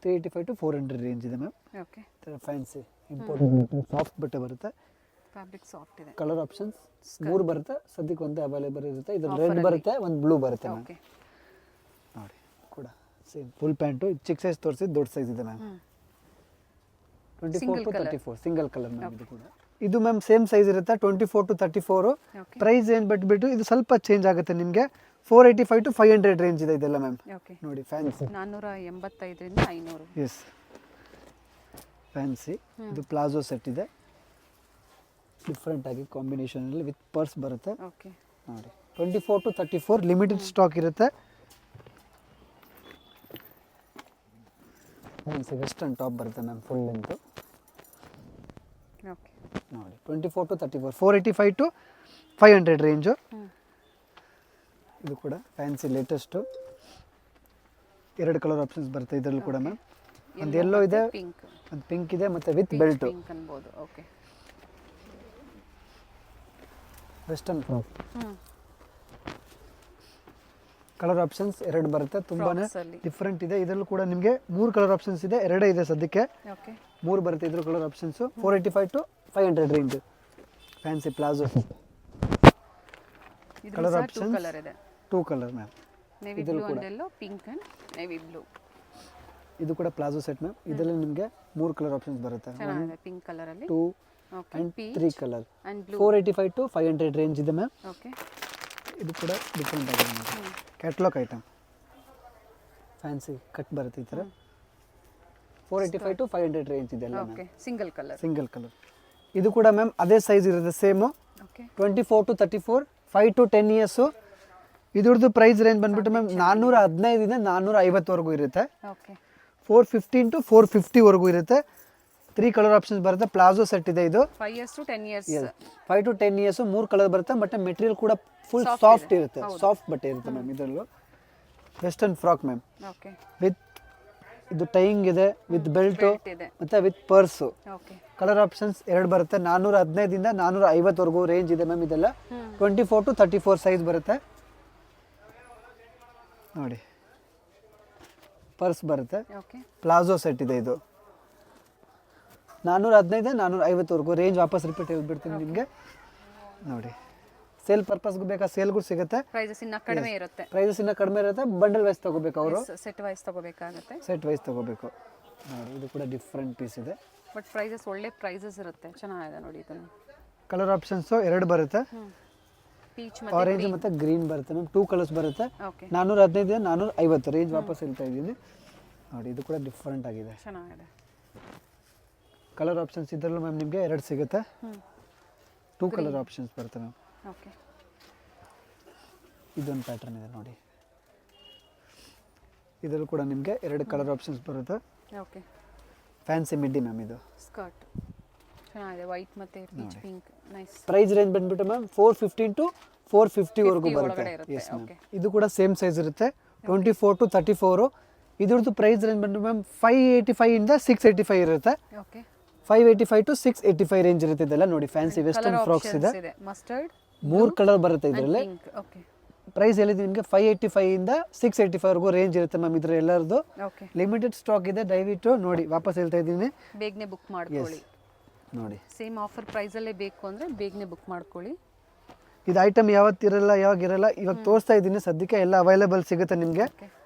385 to 400 ರೇಂಜ್ ಇದೆ ma'am. Okay fancy important soft ಬಟ್ಟೆ ಬರುತ್ತೆ. ಫ್ಯಾಬ್ರಿಕ್ ಸಾಫ್ಟ್ ಇದೆ. ಕಲರ್ ಆಪ್ಷನ್ಸ್ 3 ಬರುತ್ತೆ, ಸದ್ಯಕ್ಕೆ ಒಂದೇ ಅವೈಲೇಬಲ್ ಇರುತ್ತೆ. ಇದ್ರಲ್ಲಿ ರೆಡ್ ಬರುತ್ತೆ, ಒಂದು ಬ್ಲೂ ಬರುತ್ತೆ ಮ್ಯಾಮ್. ಓಕೆ ನೋಡಿ ಕೂಡ ಸೇಮ್ ಫುಲ್ ಪ್ಯಾಂಟು. ಚಿಕ್ಕ ಸೈಜ್ ತೋರಿಸಿ, ದೊಡ್ಡ ಸೈಜ್ ಇದೆ ma'am. 24 to 34 single colour ma'am. ಇದು ಕೂಡ ಇದು ಮ್ಯಾಮ್ ಸೇಮ್ ಸೈಜ್ ಇರುತ್ತೆ, 24 to 34. ಪ್ರೈಸ್ ಏನು ಬಿಟ್ಬಿಟ್ಟು ಇದು ಸ್ವಲ್ಪ ಚೇಂಜ್ ಆಗುತ್ತೆ ನಿಮಗೆ. 485 to 500 ರೇಂಜ್ ಇದೆ ಇದೆಲ್ಲ ಮ್ಯಾಮ್. ಓಕೆ ನೋಡಿ ಫ್ಯಾನ್ಸಿ 485 ರಿಂದ 500. Yes fancy. ಇದು ಪ್ಲಾಜೋ ಸೆಟ್ ಇದೆ, ಡಿಫ್ರೆಂಟ್ ಆಗಿ ಕಾಂಬಿನೇಷನಲ್ಲಿ ವಿತ್ ಪರ್ಸ್ ಬರುತ್ತೆ. ಓಕೆ ನೋಡಿ 24 to 34 ಲಿಮಿಟೆಡ್ ಸ್ಟಾಕ್ ಇರುತ್ತೆ. ಫ್ಯಾನ್ಸಿ ವೆಸ್ಟರ್ನ್ ಟಾಪ್ ಬರುತ್ತೆ ಮ್ಯಾಮ್, ಫುಲ್ ಲೆಂತು. ಓಕೆ ನೋಡಿ 24 to 34 485 to 500 ರೇಂಜು. ಇದು ಕೂಡ ಫ್ಯಾನ್ಸಿ ಲೇಟೆಸ್ಟು. 2 ಕಲರ್ ಆಪ್ಷನ್ಸ್ ಬರುತ್ತೆ ಇದರಲ್ಲೂ ಕೂಡ ಮ್ಯಾಮ್. ಒಂದು ಯೆಲ್ಲೋ ಇದೆ, ಪಿಂಕ್ ಒಂದು ಪಿಂಕ್ ಇದೆ, ಮತ್ತು ವಿತ್ ಬೆಲ್ಟು. ಪಿಂಕ್ ಅನ್ಬೋದು. Okay western frock. Colour options 2 ಬರುತ್ತೆ, ತುಂಬಾ ಡಿಫ್ರೆಂಟ್ ಇದೆ. ಇದರಲ್ಲೂ ಕೂಡ ನಿಮಗೆ 3 ಕಲರ್ ಆಪ್ಷನ್ಸ್ ಇದೆ, 2 ಇದೆ ಸದ್ಯಕ್ಕೆ. ಓಕೆ 3 ಬರುತ್ತೆ ಇದ್ರ colour options. 485 to 500 range. Fancy palazzo colour options colour ಇದೆ. 2 colour ma'am. Navy blue and yellow, pink and navy blue. ಇದು ಕೂಡ ಪ್ಲಾಜೋ ಸೆಟ್ ಮ್ಯಾಮ್. ಇದರಲ್ಲಿ ನಿಮಗೆ 3 ಕಲರ್ ಆಪ್ಷನ್ಸ್ ಬರುತ್ತೆ. ಚೆನ್ನಾಗಿದೆ. ಪಿಂಕ್ ಕಲರ್ ಅಲ್ಲಿ 2 okay and peach 3 colour. And blue. 485 to 500 range ಇದೆ ma'am. Okay ಇದು ಕೂಡ ಡಿಫ್ರೆಂಟ್ ಆಗಿದೆ ma'am. Catalogue item fancy cut ಬರುತ್ತೆ ಈ ಥರ. 485 to 500 ರೇಂಜ್ ಇದೆ ಅಲ್ಲ okay single colour. Single colour. ಇದು ಕೂಡ ಮ್ಯಾಮ್ ಅದೇ ಸೈಜ್ ಇರುತ್ತೆ same. Okay 24 to 34 5 to 10 years. ಇದ್ರದ್ದು ಪ್ರೈಸ್ ರೇಂಜ್ ಬಂದ್ಬಿಟ್ಟು ಮ್ಯಾಮ್ 415 ಇಂದ 450 ವರೆಗೂ ಇರುತ್ತೆ. ಓಕೆ 415 to 450 ವರೆಗೂ ಇರುತ್ತೆ. 3 ಕಲರ್ ಆಪ್ಷನ್ಸ್ ಬರುತ್ತೆ. ಪ್ಲಾಜೋ ಸೆಟ್ ಇದೆ ಇದು. 5 years to 10 years. 5 to 10 years. 3 colour ಬರುತ್ತೆ, ಬಟ್ ಮೆಟೀರಿಯಲ್ ಕೂಡ ಫುಲ್ ಸಾಫ್ಟ್ ಇರುತ್ತೆ. ಸಾಫ್ಟ್ ಬಟ್ಟೆ ಇರುತ್ತೆ ಮ್ಯಾಮ್ ಇದರಲ್ಲೂ. Western frock ma'am, okay with ಇದು ಟೈಯಿಂಗ್ ಇದೆ, ವಿತ್ ಬೆಲ್ಟು ಇದೆ. ಮತ್ತು with purse. Okay colour options 2 ಬರುತ್ತೆ. 415 ಇಂದ 450 ವರೆಗೂ ರೇಂಜ್ ಇದೆ ಮ್ಯಾಮ್ ಇದೆಲ್ಲ. 24 to 34 ಸೈಜ್ ಬರುತ್ತೆ. ನೋಡಿ ಪರ್ಸ್ ಬರುತ್ತೆ. ಓಕೆ ಪ್ಲಾಜೋ ಸೆಟ್ ಇದೆ ಇದು. 415 450 ವರೆಗೂ ರೇಂಜ್. ವಾಪಸ್ ರಿಪೀಟ್ ಹೇಳ್ಬಿಡ್ತೀನಿ ನಿಮಗೆ. ನೋಡಿ ಸೇಲ್ ಪರ್ಪಸ್ಗೂ ಬೇಕಾ ಸೇಲ್ಗೂ ಸಿಗುತ್ತೆ. ಪ್ರೈಸಸ್ ಇನ್ನ ಕಡಿಮೆ ಇರುತ್ತೆ. ಪ್ರೈಸಸ್ ಇನ್ನ ಕಡಿಮೆ ಇರುತ್ತೆ. ಬಂಡಲ್ ವೈಸ್ ತಗೋಬೇಕು ಅವರು, ಸೆಟ್ ವೈಸ್ ತಗೋಬೇಕಾಗುತ್ತೆ. ಸೆಟ್ ವೈಸ್ ತಗೋಬೇಕು. ನೋಡಿ ಇದು ಕೂಡ ಡಿಫ್ರೆಂಟ್ ಪೀಸ್ ಇದೆ. ಬಟ್ ಪ್ರೈಸಸ್ ಒಳ್ಳೆ ಪ್ರೈಸಸ್ ಇರುತ್ತೆ. ಚೆನ್ನಾಗಿದೆ ನೋಡಿ ಇದನ್ನು. ಕಲರ್ ಆಪ್ಷನ್ಸು 2 ಬರುತ್ತೆ. ಪೀಚ್ ಆರೆಂಜ್ ಮತ್ತು ಗ್ರೀನ್ ಬರುತ್ತೆ ಮ್ಯಾಮ್. 2 ಕಲರ್ಸ್ ಬರುತ್ತೆ. Okay 415 450 range. ವಾಪಸ್ ಹೇಳ್ತಾ ಇದ್ದೀನಿ ನೋಡಿ. ಇದು ಕೂಡ ಡಿಫ್ರೆಂಟ್ ಆಗಿದೆ. ಚೆನ್ನಾಗಿದೆ. ಕಲರ್ ಆಪ್ಷನ್ಸ್ ಇದರಲ್ಲೂ ಮ್ಯಾಮ್ ನಿಮಗೆ 2 ಸಿಗುತ್ತೆ. 2 ಕಲರ್ ಆಪ್ಷನ್ಸ್ ಬರುತ್ತೆ ಮ್ಯಾಮ್. ಓಕೆ ಇದೊಂದು ಪ್ಯಾಟರ್ನ್ ಇದೆ ನೋಡಿ. ಇದರಲ್ಲೂ ಕೂಡ ನಿಮಗೆ 2 ಕಲರ್ ಆಪ್ಷನ್ಸ್ ಬರುತ್ತೆ. Okay fancy midi ma'am. ಇದು ಸ್ಕರ್ಟ್ ಚೆನ್ನಾಗಿದೆ. ವೈಟ್ ಮತ್ತೆ peach pink. Nice. Price range ಬಂದ್ಬಿಟ್ಟು ಮ್ಯಾಮ್ 415 to 450 ವರೆಗೂ ಬರುತ್ತೆ. ಇರುತ್ತೆ. Yes ma'am. ಇದು ಕೂಡ ಸೇಮ್ ಸೈಜ್ ಇರುತ್ತೆ. 24 to 34. ಇದ್ರದ್ದು ಪ್ರೈಸ್ ರೇಂಜ್ ಬಂದು ಮ್ಯಾಮ್ 585 ಇಂದ 685 ಇರುತ್ತೆ. ಓಕೆ 585 to 685 ರೇಂಜ್ ಇರುತ್ತೆ ಇದೆಲ್ಲ. ನೋಡಿ ಫ್ಯಾನ್ಸಿ ವೆಸ್ಟರ್ನ್ ಫ್ರಾಕ್ಸ್ ಇದೆ. ಮಸ್ಟರ್ಡ್ 3 ಕಲರ್ ಬರುತ್ತೆ ಇದರಲ್ಲಿ. ಪಿಂಕ್. ಓಕೆ ಪ್ರೈಸ್ ಹೇಳಿದ್ದೀನಿ ನಿಮಗೆ 585 ಇಂದ 685 ವರೆಗೂ ರೇಂಜ್ ಇರುತ್ತೆ ಮ್ಯಾಮ್ ಇದ್ರ ಎಲ್ಲರದ್ದು. ಓಕೆ ಲಿಮಿಟೆಡ್ ಸ್ಟಾಕ್ ಇದೆ, ದಯವಿಟ್ಟು ನೋಡಿ. ವಾಪಸ್ ಹೇಳ್ತಾ ಇದ್ದೀನಿ ಬೇಗನೆ ಬುಕ್ ಮಾಡ್ಕೊಳ್ಳಿ. ನೋಡಿ ಸೇಮ್ ಆಫರ್ ಪ್ರೈಸಲ್ಲೇ ಬೇಕು ಅಂದರೆ ಬೇಗನೆ ಬುಕ್ ಮಾಡ್ಕೊಳ್ಳಿ. ಇದು ಐಟಮ್ ಯಾವತ್ತಿರಲ್ಲ ಯಾವಾಗ ಇರಲ್ಲ. ಇವಾಗ ತೋರಿಸ್ತಾ ಇದ್ದೀನಿ ಸದ್ಯಕ್ಕೆ. ಎಲ್ಲ ಅವೈಲೇಬಲ್ ಸಿಗುತ್ತೆ ನಿಮಗೆ.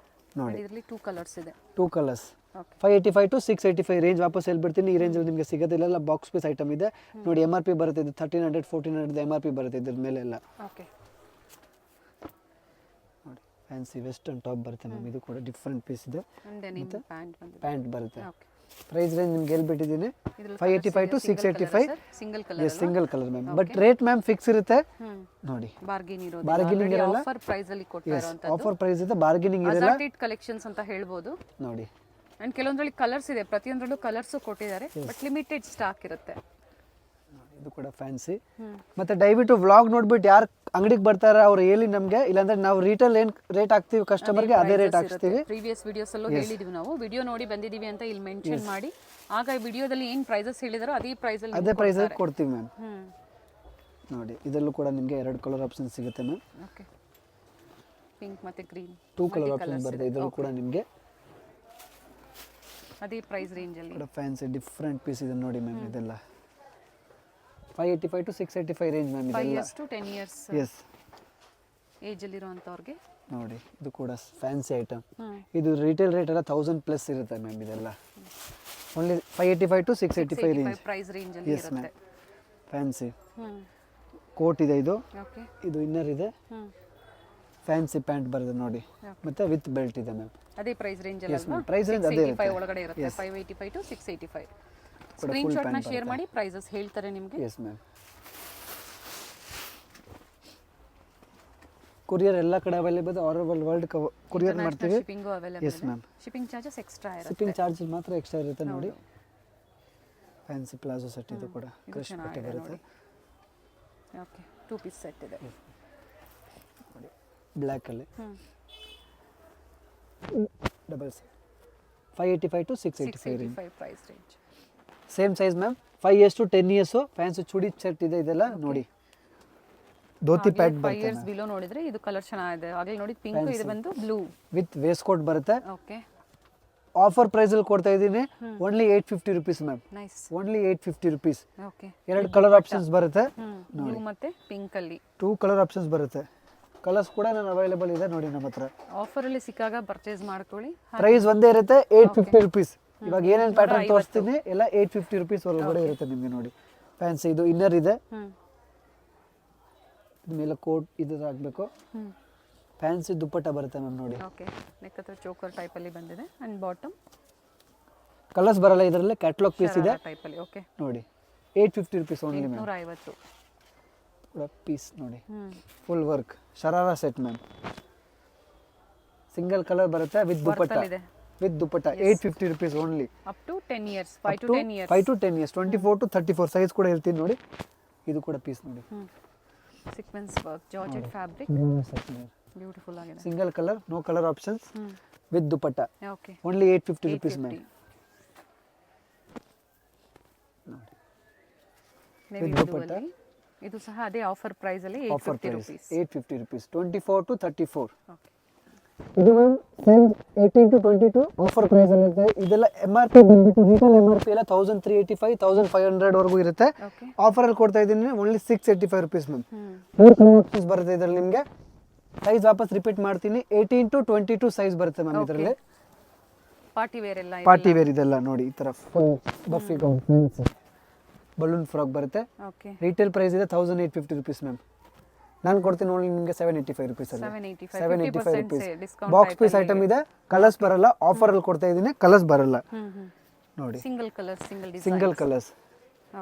ನೋಡಿ ಇದರಲ್ಲಿ 2 ಕಲರ್ಸ್ ಇದೆ. 2 ಕಲರ್ಸ್. Okay 585 to 685 range. ವಾಪಸ್ ಹೇಳ್ಬಿಡ್ತೀನಿ. ಈ ರೇಂಜಲ್ಲಿ ನಿಮಗೆ ಸಿಗೋದಿಲ್ಲ. ಎಲ್ಲ ಬಾಕ್ಸ್ ಪೀಸ್ ಐಟಮ್ ಇದೆ ನೋಡಿ. MRP ಬರುತ್ತೆ ಇದು 1300 1400 MRP ಬರುತ್ತೆ ಇದ್ರ ಮೇಲೆ ಎಲ್ಲ. ಓಕೆ ನೋಡಿ ಫ್ಯಾನ್ಸಿ ವೆಸ್ಟರ್ನ್ ಟಾಪ್ ಬರುತ್ತೆ ಮ್ಯಾಮ್. ಇದು ಕೂಡ ಡಿಫ್ರೆಂಟ್ ಪೀಸ್ ಇದೆ. ಅಂಡ್ ಡೆನಿಮ್ ಪ್ಯಾಂಟ್ ಬಂದಿದೆ. ಪ್ಯಾಂಟ್ ಬರುತ್ತೆ. ಓಕೆ ಪ್ರೈಸ್ ರೇಂಜ್ ನಿಮ್ಗೆ ಹೇಳ್ಬಿಟ್ಟಿದ್ದೀನಿ 585 to 685. Single colour. Yes single colour ma'am. But rate ma'am fix ಇರುತ್ತೆ ನೋಡಿ. ಬಾರ್ಗೇನ್ ಇರೋದು. ಬಾರ್ಗೇನಿಂಗ್ ಇರಲ್ಲ. ಆಫರ್ ಪ್ರೈಸ್ ಅಲ್ಲಿ ಕೊಡ್ತಾ ಇರೋಂತದ್ದು. ಆಫರ್ ಪ್ರೈಸ್ ಇದೆ, ಬಾರ್ಗೇನಿಂಗ್ ಇರಲ್ಲ. ಅಸಾರ್ಟೆಡ್ ಕಲೆಕ್ಷನ್ಸ್ ಅಂತ ಹೇಳ್ಬೋದು. ನೋಡಿ ಅಂಡ್ ಕೆಲವೊಂದ್ರಲ್ಲಿ ಕಲರ್ಸ್ ಇದೆ. ಪ್ರತಿಯೊಂದರಲ್ಲೂ ಕಲರ್ಸ್ ಕೊಟ್ಟಿದ್ದಾರೆ. ಬಟ್ ಲಿಮಿಟೆಡ್ ಸ್ಟಾಕ್ ಇರುತ್ತೆ. ಇದು ಕೂಡ ಫ್ಯಾನ್ಸಿ. ಮತ್ತು ದಯವಿಟ್ಟು ವ್ಲಾಗ್ ನೋಡ್ಬಿಟ್ಟು ಯಾರು ಅಂಗಡಿಗೆ ಬರ್ತಾರೆ ಅವ್ರು ಹೇಳಿ ನಮಗೆ, ಇಲ್ಲಾಂದ್ರೆ ನಾವು ರಿಟೇಲ್ ಏನು ರೇಟ್ ಹಾಕ್ತೀವಿ ಕಸ್ಟಮರ್ಗೆ ಅದೇ ರೇಟ್ ಹಾಕ್ತೀವಿ. ಪ್ರೀವಿಯಸ್ ವಿಡಿಯೋಸಲ್ಲೂ ಹೇಳಿದೀವಿ ನಾವು, ವಿಡಿಯೋ ನೋಡಿ ಬಂದಿದ್ದೀವಿ ಅಂತ ಇಲ್ಲಿ ಮೆನ್ಷನ್ ಮಾಡಿ, ಆಗ ವಿಡಿಯೋದಲ್ಲಿ ಏನು ಪ್ರೈಸಸ್ ಹೇಳಿದಾರೋ ಅದೇ ಪ್ರೈಸಲ್ಲಿ ಅದೇ ಪ್ರೈಸಲ್ಲಿ ಕೊಡ್ತೀವಿ ಮ್ಯಾಮ್. ನೋಡಿ ಇದರಲ್ಲೂ ಕೂಡ ನಿಮಗೆ 2 ಕಲರ್ ಆಪ್ಷನ್ ಸಿಗುತ್ತೆ ಮ್ಯಾಮ್. ಓಕೆ, ಪಿಂಕ್ ಮತ್ತು ಗ್ರೀನ್ 2 ಕಲರ್ ಆಪ್ಷನ್ ಬರುತ್ತೆ. ಇದರಲ್ಲೂ ಕೂಡ ನಿಮಗೆ ಅದೇ ಪ್ರೈಸ್ ರೇಂಜಲ್ಲಿ ಕೂಡ ಫ್ಯಾನ್ಸಿ ಡಿಫ್ರೆಂಟ್ ಪೀಸ್ ಇದೆ ನೋಡಿ ಮ್ಯಾಮ್. ಇದೆಲ್ಲ 585 to 685 ರೇಂಜ್ ಮ್ಯಾಮ್. 5 ಇದೆಲ್ಲ years to 10 years ಎಸ್ ಏಜಲ್ಲಿರುವಂಥವ್ರಿಗೆ. ನೋಡಿ ಇದು ಕೂಡ ಫ್ಯಾನ್ಸಿ ಐಟಮ್. ಇದು ರಿಟೇಲ್ ರೇಟ್ ಎಲ್ಲ 1000+ ಇರುತ್ತೆ ಮ್ಯಾಮ್. ಇದೆಲ್ಲ ಓನ್ಲಿ 585 to 685 ರೇಂಜ್ ಪ್ರೈಸ್ ರೇಂಜಲ್ಲಿ ಎಸ್ ಇರುತ್ತೆ. ಮ್ಯಾಮ್. ಫ್ಯಾನ್ಸಿ ಕೋಟ್ ಇದೆ. ಇದು ಓಕೆ, ಇದು ಇನ್ನರ್ ಇದೆ. ಫ್ಯಾನ್ಸಿ ಪ್ಯಾಂಟ್ ಬರುತ್ತೆ ನೋಡಿ, ಮತ್ತೆ ವಿತ್ ಬೆಲ್ಟ್ ಇದೆ ಮ್ಯಾಮ್. ಅದೇ ಪ್ರೈಸ್ ರೇಂಜಲ್ಲಿ ಅಲ್ವಾ? ಪ್ರೈಸ್ ರೇಂಜ್ ಅದೇ ಇರುತ್ತೆ. 685 ಒಳಗಡೆ ಇರುತ್ತೆ. 585 to 685. ಸ್ಕ್ರೀನ್ ಶಾಟ್ನ ಶೇರ್ ಮಾಡಿ, ಪ್ರೈಸಸ್ ಹೇಳ್ತಾರೆ ನಿಮಗೆ. Yes ma'am. ಕೊರಿಯರ್ ಎಲ್ಲ ಕಡೆ available, all over world courier ಮಾಡ್ತೀವಿ. Shipping available yes ma'am. Shipping charges extra ಇರುತ್ತೆ. ಶಿಪ್ಪಿಂಗ್ ಚಾರ್ಜ್ ಮಾತ್ರ ಎಕ್ಸ್ಟ್ರಾ ಇರುತ್ತೆ ನೋಡಿ. ಫ್ಯಾನ್ಸಿ ಪ್ಲಾಜೋ ಸೆಟ್ ಇದು ಕೂಡ ಕ್ರಶ್ ಪಟ್ಟಿ ಬರುತ್ತೆ. ಓಕೆ, 2 ಪೀಸ್ ಸೆಟ್ ಇದೆ ಬ್ಲ್ಯಾಕ್ ಅಲ್ಲಿ. Double set 585 to 685 range. 685 price range. Same size ma'am. 5 years to 10 years fancy chudi set ಇದೆ. ಇದೆಲ್ಲ ನೋಡಿ ಧೋತಿ ಪ್ಯಾಂಟ್ 5 years ಬಿಲೋ ನೋಡಿದ್ರೆ ಇದು ಕಲರ್ ಚೆನ್ನಾಗಿದೆ. ಆಗಲೇ ನೋಡಿ ಪಿಂಕ್, ಇದು ಬಂದು ಬ್ಲೂ ವಿತ್ ವೇಸ್ಟ್ ಕೋಟ್ ಬರುತ್ತೆ. ಓಕೆ, ಆಫರ್ ಪ್ರೈಸ್ ಅಲ್ಲಿ ಕೊಡ್ತಾ ಇದ್ದೀನಿ. Only 850 rupees ma'am. Nice. Only 850 rupees. Okay, 2 colour options ಬರುತ್ತೆ. ಬ್ಲೂ ಮತ್ತೆ ಪಿಂಕ್ ಅಲ್ಲಿ 2 ಕಲರ್ ಆಪ್ಷನ್ಸ್ ಬರುತ್ತೆ. ಕಲರ್ಸ್ ಕೂಡ ನಾನು ಅವೈಲೇಬಲ್ ಇದೆ ನೋಡಿ ನಮ್ಮ ಹತ್ರ. ಆಫರ್ ಅಲ್ಲಿ ಸಿಕ್ಕಾಗ ಪರ್ಚೇಸ್ ಮಾಡ್ಕೊಳ್ಳಿ. ಪ್ರೈಸ್ ಒಂದೇ ಇರುತ್ತೆ 850 rupees. ಇವಾಗ ಏನೇನು ಪ್ಯಾಟರ್ನ್ ತೋರಿಸ್ತೀನಿ ಎಲ್ಲ 850 rupees ಒಳಗಡೆ ಇರುತ್ತೆ ನಿಮಗೆ ನೋಡಿ. ಫ್ಯಾನ್ಸಿ ಇದು ಇನ್ನರ್ ಇದೆ. ಮೇಲೆ ಕೋಟ್ ಇದು ಹಾಕಬೇಕು. ಫ್ಯಾನ್ಸಿ ದುಪ್ಪಟ್ಟ ಬರುತ್ತೆ ಮ್ಯಾಮ್ ನೋಡಿ. ಓಕೆ, ನೆಕ್ ಹತ್ರ ಚೋಕರ್ ಟೈಪ್ ಅಲ್ಲಿ ಬಂದಿದೆ ಅಂಡ್ ಬಾಟಮ್ ಕಲರ್ಸ್ ಬರಲ್ಲ ಇದರಲ್ಲಿ. ಕ್ಯಾಟಲಾಗ್ ಪೀಸ್ ಇದೆ ಟೈಪ್ ಅಲ್ಲಿ. ಓಕೆ, ನೋಡಿ 850 rupees ಓನ್ಲಿ ಮ್ಯಾಮ್. 850 ಕೂಡ ಪೀಸ್ ನೋಡಿ, full work sharara set ma'am. Single colour ಬರುತ್ತೆ ವಿತ್ ದುಪ್ಪಟ್ಟ. ಇದೆ with dupatta 850 rupees only. Up to 10 years, 5 to 10 years. 5 to 10 years, 24 to 34 size ಕೂಡ ಹೇಳ್ತೀನಿ ನೋಡಿ. ಇದು ಕೂಡ ಪೀಸ್ ನೋಡಿ. Sequence work, georgette fabric, beautiful ಆಗಿದೆ. Single colour, no colour options with dupatta. Okay, only 850 rupees ma'am. Navy blue ಅಲ್ಲಿ ಇದು ಸಹ ಅದೇ ಆಫರ್ ಪ್ರೈಸ್ ಅಲ್ಲಿ offer 850 price rupees. 850 rupees, 24 to 34. Okay, ಇದು ma'am same 18 to 22 offer price ಅಲ್ಲಿ ಇರುತ್ತೆ. ಇದೆಲ್ಲ MRP ಬಂದ್ಬಿಟ್ಟು ರಿಟೇಲ್ MRP ಎಲ್ಲ 1385 1500 ವರೆಗೂ ಇರುತ್ತೆ. ಓಕೆ, ಆಫರ್ ಅಲ್ಲಿ ಕೊಡ್ತಾ ಇದ್ದೀನಿ only 685 rupees ma'am. 4 colour options ಬರುತ್ತೆ ಇದರಲ್ಲಿ ನಿಮಗೆ. ಸೈಜ್ ವಾಪಸ್ ರಿಪೀಟ್ ಮಾಡ್ತೀನಿ, 18 to 22 ಸೈಜ್ ಬರುತ್ತೆ ಮ್ಯಾಮ್ ಇದರಲ್ಲಿ. ಪಾರ್ಟಿ ವೇರ್ ಎಲ್ಲ ಪಾರ್ಟಿ ವೇರ್ ಇದೆಲ್ಲ ನೋಡಿ. ಈ ತರ ಬಫಿ ಗೌನ್ ಫ್ಯಾನ್ಸಿ ಬಲೂನ್ ಫ್ರಾಕ್ ಬರುತ್ತೆ. ಓಕೆ, ರಿಟೇಲ್ ಪ್ರೈಸ್ ಇದೆ 1850 rupees ಮ್ಯಾಮ್. ನಾನು ಕೊಡ್ತೀನಿ ಓನ್ಲಿ ನಿಮಗೆ 785 rupees ಅಲ್ಲಿ. 785 rupees. ಬಾಕ್ಸ್ ಪೀಸ್ ಐಟಮ್ ಇದೆ. ಕಲರ್ಸ್ ಬರಲ್ಲ. ಆಫರ್ ಅಲ್ಲಿ ಕೊಡ್ತಾ ಇದ್ದೀನಿ, ಕಲರ್ಸ್ ಬರಲ್ಲ ನೋಡಿ. Single colour, single design, single colours.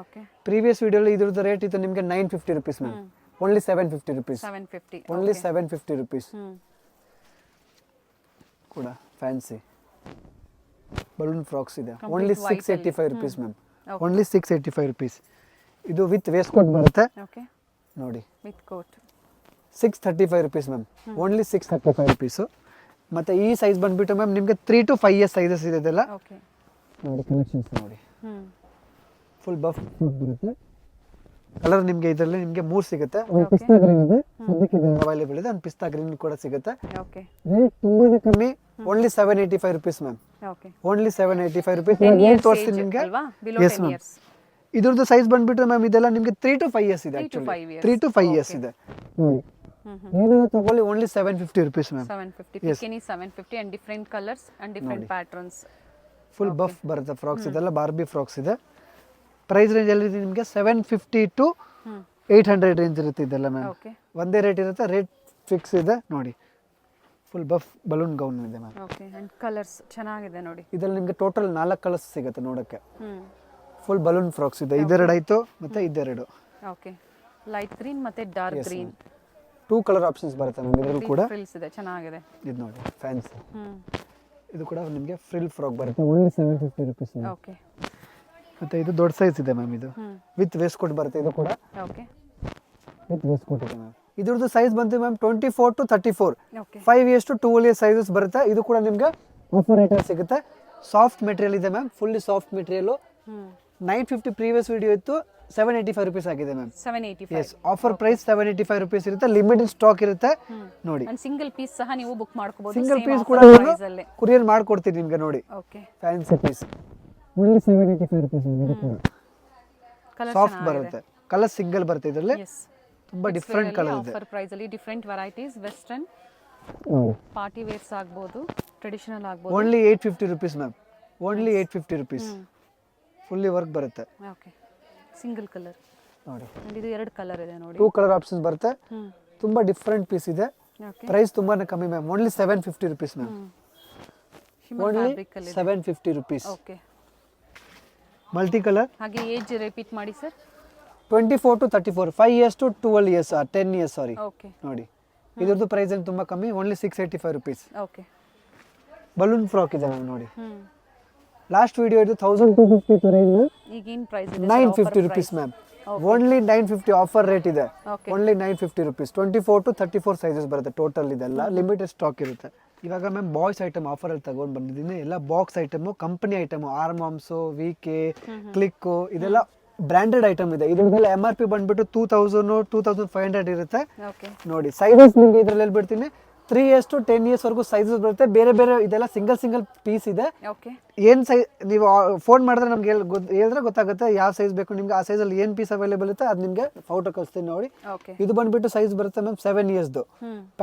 Okay, previous ವಿಡಿಯೋಲಿ ಇದ್ರದ್ದು ರೇಟ್ ಇತ್ತು ನಿಮಗೆ 950 rupees ma'am. Only 750 rupees. 750 only 750 rupees. ಕೂಡ ಫ್ಯಾನ್ಸಿ ಬಲೂನ್ ಫ್ರಾಕ್ಸ್ ಇದೆ. Only 685 rupees ma'am. Only 685 rupees. ಇದು ವಿತ್ ವೇಸ್ಟ್ ಕೋಟ್ ಬರುತ್ತೆ ಓಕೆ, ನೋಡಿ. With coat 635 rupees ma'am. Only 635 rupees. ಮತ್ತು ಈ ಸೈಜ್ ಬಂದ್ಬಿಟ್ಟು ಮ್ಯಾಮ್ ನಿಮಗೆ 3 to 5 years ಸೈಜಸ್ ಇದೆ ಇದೆಲ್ಲ ಓಕೆ. ನೋಡಿ. ಕಲೆಕ್ಷನ್ಸ್ ನೋಡಿ, ಫುಲ್ ಬಫ್ ಬರುತ್ತೆ. ಕಲರ್ ನಿಮಗೆ ಇದರಲ್ಲಿ ನಿಮಗೆ 3 ಸಿಗುತ್ತೆ. ಒಂದು ಪಿಸ್ತಾ ಗ್ರೀನ್ ಇದೆ ಸದ್ಯಕ್ಕೆ ಅವೈಲೇಬಲ್ ಇದೆ. ಒಂದು ಪಿಸ್ತಾ ಗ್ರೀನ್ ಕೂಡ ಸಿಗುತ್ತೆ. ಓಕೆ, ರೇಟ್ ತುಂಬಾನೇ ಕಮ್ಮಿ. Only 785 rupees ma'am. Okay, only 785 rupees. ಏನು ತೋರಿಸ್ತೀನಿ ನಿಮಗೆ. ಅಲ್ವಾ, ಬಿಲೋ ಎಸ್ 10 ಮ್ಯಾಮ್. years. ಇದ್ರದ್ದು ಸೈಜ್ ಬಂದ್ಬಿಟ್ಟು ಮ್ಯಾಮ್ ಇದೆಲ್ಲ ನಿಮಗೆ 3 to 5 years ಇದೆ. 3 to 5 actually years. 3 to 5 years ಇದೆ ನೋಡಿ. ಏನಾದರೂ ತಗೊಳ್ಳಿ only 750 rupees ma'am. 750 Bikini 750 and different colors and different patterns. Full buff ಬರುತ್ತೆ ಫ್ರಾಕ್ಸ್. ಇದೆಲ್ಲ ಬಾರ್ಬಿ ಫ್ರಾಕ್ಸ್ ಇದೆ. ಪ್ರೈಸ್ ರೇಂಜ್ ಅಲ್ಲಿ ನಿಮಗೆ 750 to 800 ರೇಂಜ್ ಇರುತ್ತೆ ಇದೆಲ್ಲ ಮ್ಯಾಮ್. ಓಕೆ, ಒಂದೇ ರೇಟ್ ಇರುತ್ತೆ. ರೇಟ್ ಫಿಕ್ಸ್ ಇದೆ ನೋಡಿ. ಫುಲ್ ಬಫ್ ಬಲೂನ್ ಗೌನ್ ಇದೆ ಮ್ಯಾಮ್. ಓಕೆ, and ಕಲರ್ಸ್ ಚೆನ್ನಾಗಿದೆ ನೋಡಿ. ಇದರಲ್ಲಿ ನಿಮಗೆ ಟೋಟಲ್ 4 ಕಲರ್ಸ್ ಸಿಗುತ್ತೆ ನೋಡೋಕ್ಕೆ. ಫುಲ್ ಬಲೂನ್ ಫ್ರಾಕ್ಸ್ ಇದೆ. ಇದೆರಡು ಆಯಿತು ಮತ್ತು ಇದೆರಡು. ಓಕೆ, ಲೈಟ್ ಗ್ರೀನ್ ಮತ್ತೆ ಡಾರ್ಕ್ ಗ್ರೀನ್ 2 ಕಲರ್ ಆಪ್ಷನ್ಸ್ ಬರುತ್ತೆ ಮ್ಯಾಮ್ ಇದರಲ್ಲಿ ಕೂಡ. ಫ್ರಿಲ್ಸ್ ಇದೆ, ಚೆನ್ನಾಗಿದೆ. ಇದು ನೋಡಿ ಫ್ಯಾನ್ಸಿ. ಇದು ಕೂಡ ನಿಮಗೆ ಫ್ರಿಲ್ ಫ್ರಾಕ್ ಬರುತ್ತೆ. Only 750 rupees. ಓಕೆ, ಮತ್ತು ಇದು ದೊಡ್ಡ ಸೈಜ್ ಇದೆ ಮ್ಯಾಮ್, ಇದು ವಿತ್ ವೇಸ್ಟ್ ಕೋಟ್ ಬರುತ್ತೆ. ಇದು ಕೂಡ ಓಕೆ ವಿತ್ ವೇಸ್ಟ್ ಕೋಟ್ ಇದೆ ಮ್ಯಾಮ್. ಇದ್ರದ್ದು ಸೈಜ್ ಬಂತು ma'am 24 to 34, okay 5 years to 12 years sizes ಬರುತ್ತೆ. ಇದು ಕೂಡ ನಿಮಗೆ ಆಫರ್ ರೇಟಲ್ಲಿ ಸಿಗುತ್ತೆ. ಸಾಫ್ಟ್ ಮೆಟೀರಿಯಲ್ ಇದೆ ma'am, fully soft material. 950 previous video ಇತ್ತು, 785 rupees ಆಗಿದೆ ma'am. 785 yes, offer price 785 rupees ಇರುತ್ತೆ. ಲಿಮಿಟೆಡ್ ಸ್ಟಾಕ್ ಇರುತ್ತೆ ನೋಡಿ. ಅಂಡ್ ಸಿಂಗಲ್ ಪೀಸ್ ಸಹ ನೀವು ಬುಕ್ ಮಾಡ್ಕೋಬಹುದು. ಸಿಂಗಲ್ ಪೀಸ್ ಕೂಡ ಕುರಿಯರ್ ಮಾಡ್ಕೊಡ್ತೀನಿ ನಿಮಗೆ ನೋಡಿ. Okay fancy piece only 785 rupees. ಇದು ಕೂಡ ಕಲರ್ ಸಾಫ್ಟ್ ಬರುತ್ತೆ, ಕಲರ್ ಸಿಂಗಲ್ ಬರುತ್ತೆ ಇದರಲ್ಲಿ. ಎಸ್, ತುಂಬಾ ಡಿಫರೆಂಟ್ ಕಲರ್ ಇದೆ. ಆಫರ್ ಪ್ರೈಸ್ ಅಲ್ಲಿ different varieties, western, party wears ಆಗ್ಬೋದು, ಟ್ರೆಡಿಷನಲ್ ಆಗ್ಬೋದು. Only 850 rupees ma'am, only 850 rupees. Fully work ಬರುತ್ತೆ. ಓಕೆ, ಸಿಂಗಲ್ ಕಲರ್ ನೋಡಿ. ಅಂಡ್ ಇದು ಎರಡು ಕಲರ್ ಇದೆ ನೋಡಿ. 2 ಕಲರ್ ಆಪ್ಷನ್ಸ್ ಬರುತ್ತೆ. ತುಂಬಾ ಡಿಫರೆಂಟ್ ಪೀಸ್ ಇದೆ. ಓಕೆ, ಪ್ರೈಸ್ ತುಂಬಾನೇ ಕಮ್ಮಿ ma'am, only 750 rupees ma'am. Only 750 rupees. Okay, multi colour. ಹಾಗೆ ಏಜ್ ರಿಪೀಟ್ ಮಾಡಿ sir. 24 to 34, 5 years to 12 years, 10 years sorry. Okay ನೋಡಿ, ಇದ್ರದ್ದು ಪ್ರೈಸ್ ಏನು ತುಂಬಾ ಕಮ್ಮಿ, only 685 rupees. Okay, balloon frock ಇದೆ ಮ್ಯಾಮ್ ನೋಡಿ. ಲಾಸ್ಟ್ ವಿಡಿಯೋ ಇದು 1250 ರೇಂಜ್, ಈಗಿನ ಪ್ರೈಸ್ ಇದೆ 950 rupees ma'am. Only 950 offer rate ಇದೆ. Okay, only 950 rupees. 24 to 34 sizes ಬರುತ್ತೆ ಟೋಟಲ್. ಇದೆಲ್ಲ ಲಿಮಿಟೆಡ್ ಸ್ಟಾಕ್ ಇರುತ್ತೆ. ಇವಾಗ ಮ್ಯಾಮ್ ಬಾಯ್ಸ್ ಐಟಮ್ ಆಫರಲ್ಲಿ ತಗೊಂಡು ಬಂದಿದ್ದೀನಿ. ಎಲ್ಲ ಬಾಕ್ಸ್ ಐಟಮು, ಕಂಪನಿ ಐಟಮು, ಆರ್ಮಾಮ್ಸು, ವಿಕೆ, ಕ್ಲಿಕ್ಕು, ಇದೆಲ್ಲ ಬ್ರ್ಯಾಂಡೆಡ್ ಐಟಮ್ ಇದೆ. ಇದ್ರದ್ದೆಲ್ಲ MRP ಬಂದ್ಬಿಟ್ಟು 2000 2500 ಇರುತ್ತೆ ಓಕೆ. ನೋಡಿ. ಸೈಜಸ್ ನಿಮಗೆ ಇದ್ರಲ್ಲಿ ಹೇಳ್ಬಿಡ್ತೀನಿ, 3 years to 10 years ವರೆಗೂ ಸೈಜಸ್ ಬರುತ್ತೆ. ಬೇರೆ ಬೇರೆ ಇದೆಲ್ಲ ಸಿಂಗಲ್ ಪೀಸ್ ಇದೆ. ಓಕೆ, ಏನು ಸೈಜ್ ನೀವು ಫೋನ್ ಮಾಡಿದ್ರೆ ನಮ್ಗೆ ಹೇಳಿದ್ರೆ ಗೊತ್ತಾಗುತ್ತೆ ಯಾವ ಸೈಜ್ ಬೇಕು ನಿಮ್ಗೆ. ಆ ಸೈಜಲ್ಲಿ ಏನು ಪೀಸ್ ಅವೈಲೇಬಲ್ ಇರುತ್ತೆ ಅದು ನಿಮಗೆ ಫೋಟೋ ಕಳಿಸ್ತೀನಿ ನೋಡಿ. ಓಕೆ, ಇದು ಬಂದ್ಬಿಟ್ಟು ಸೈಜ್ ಬರುತ್ತೆ ಮ್ಯಾಮ್ 7 yearsದು.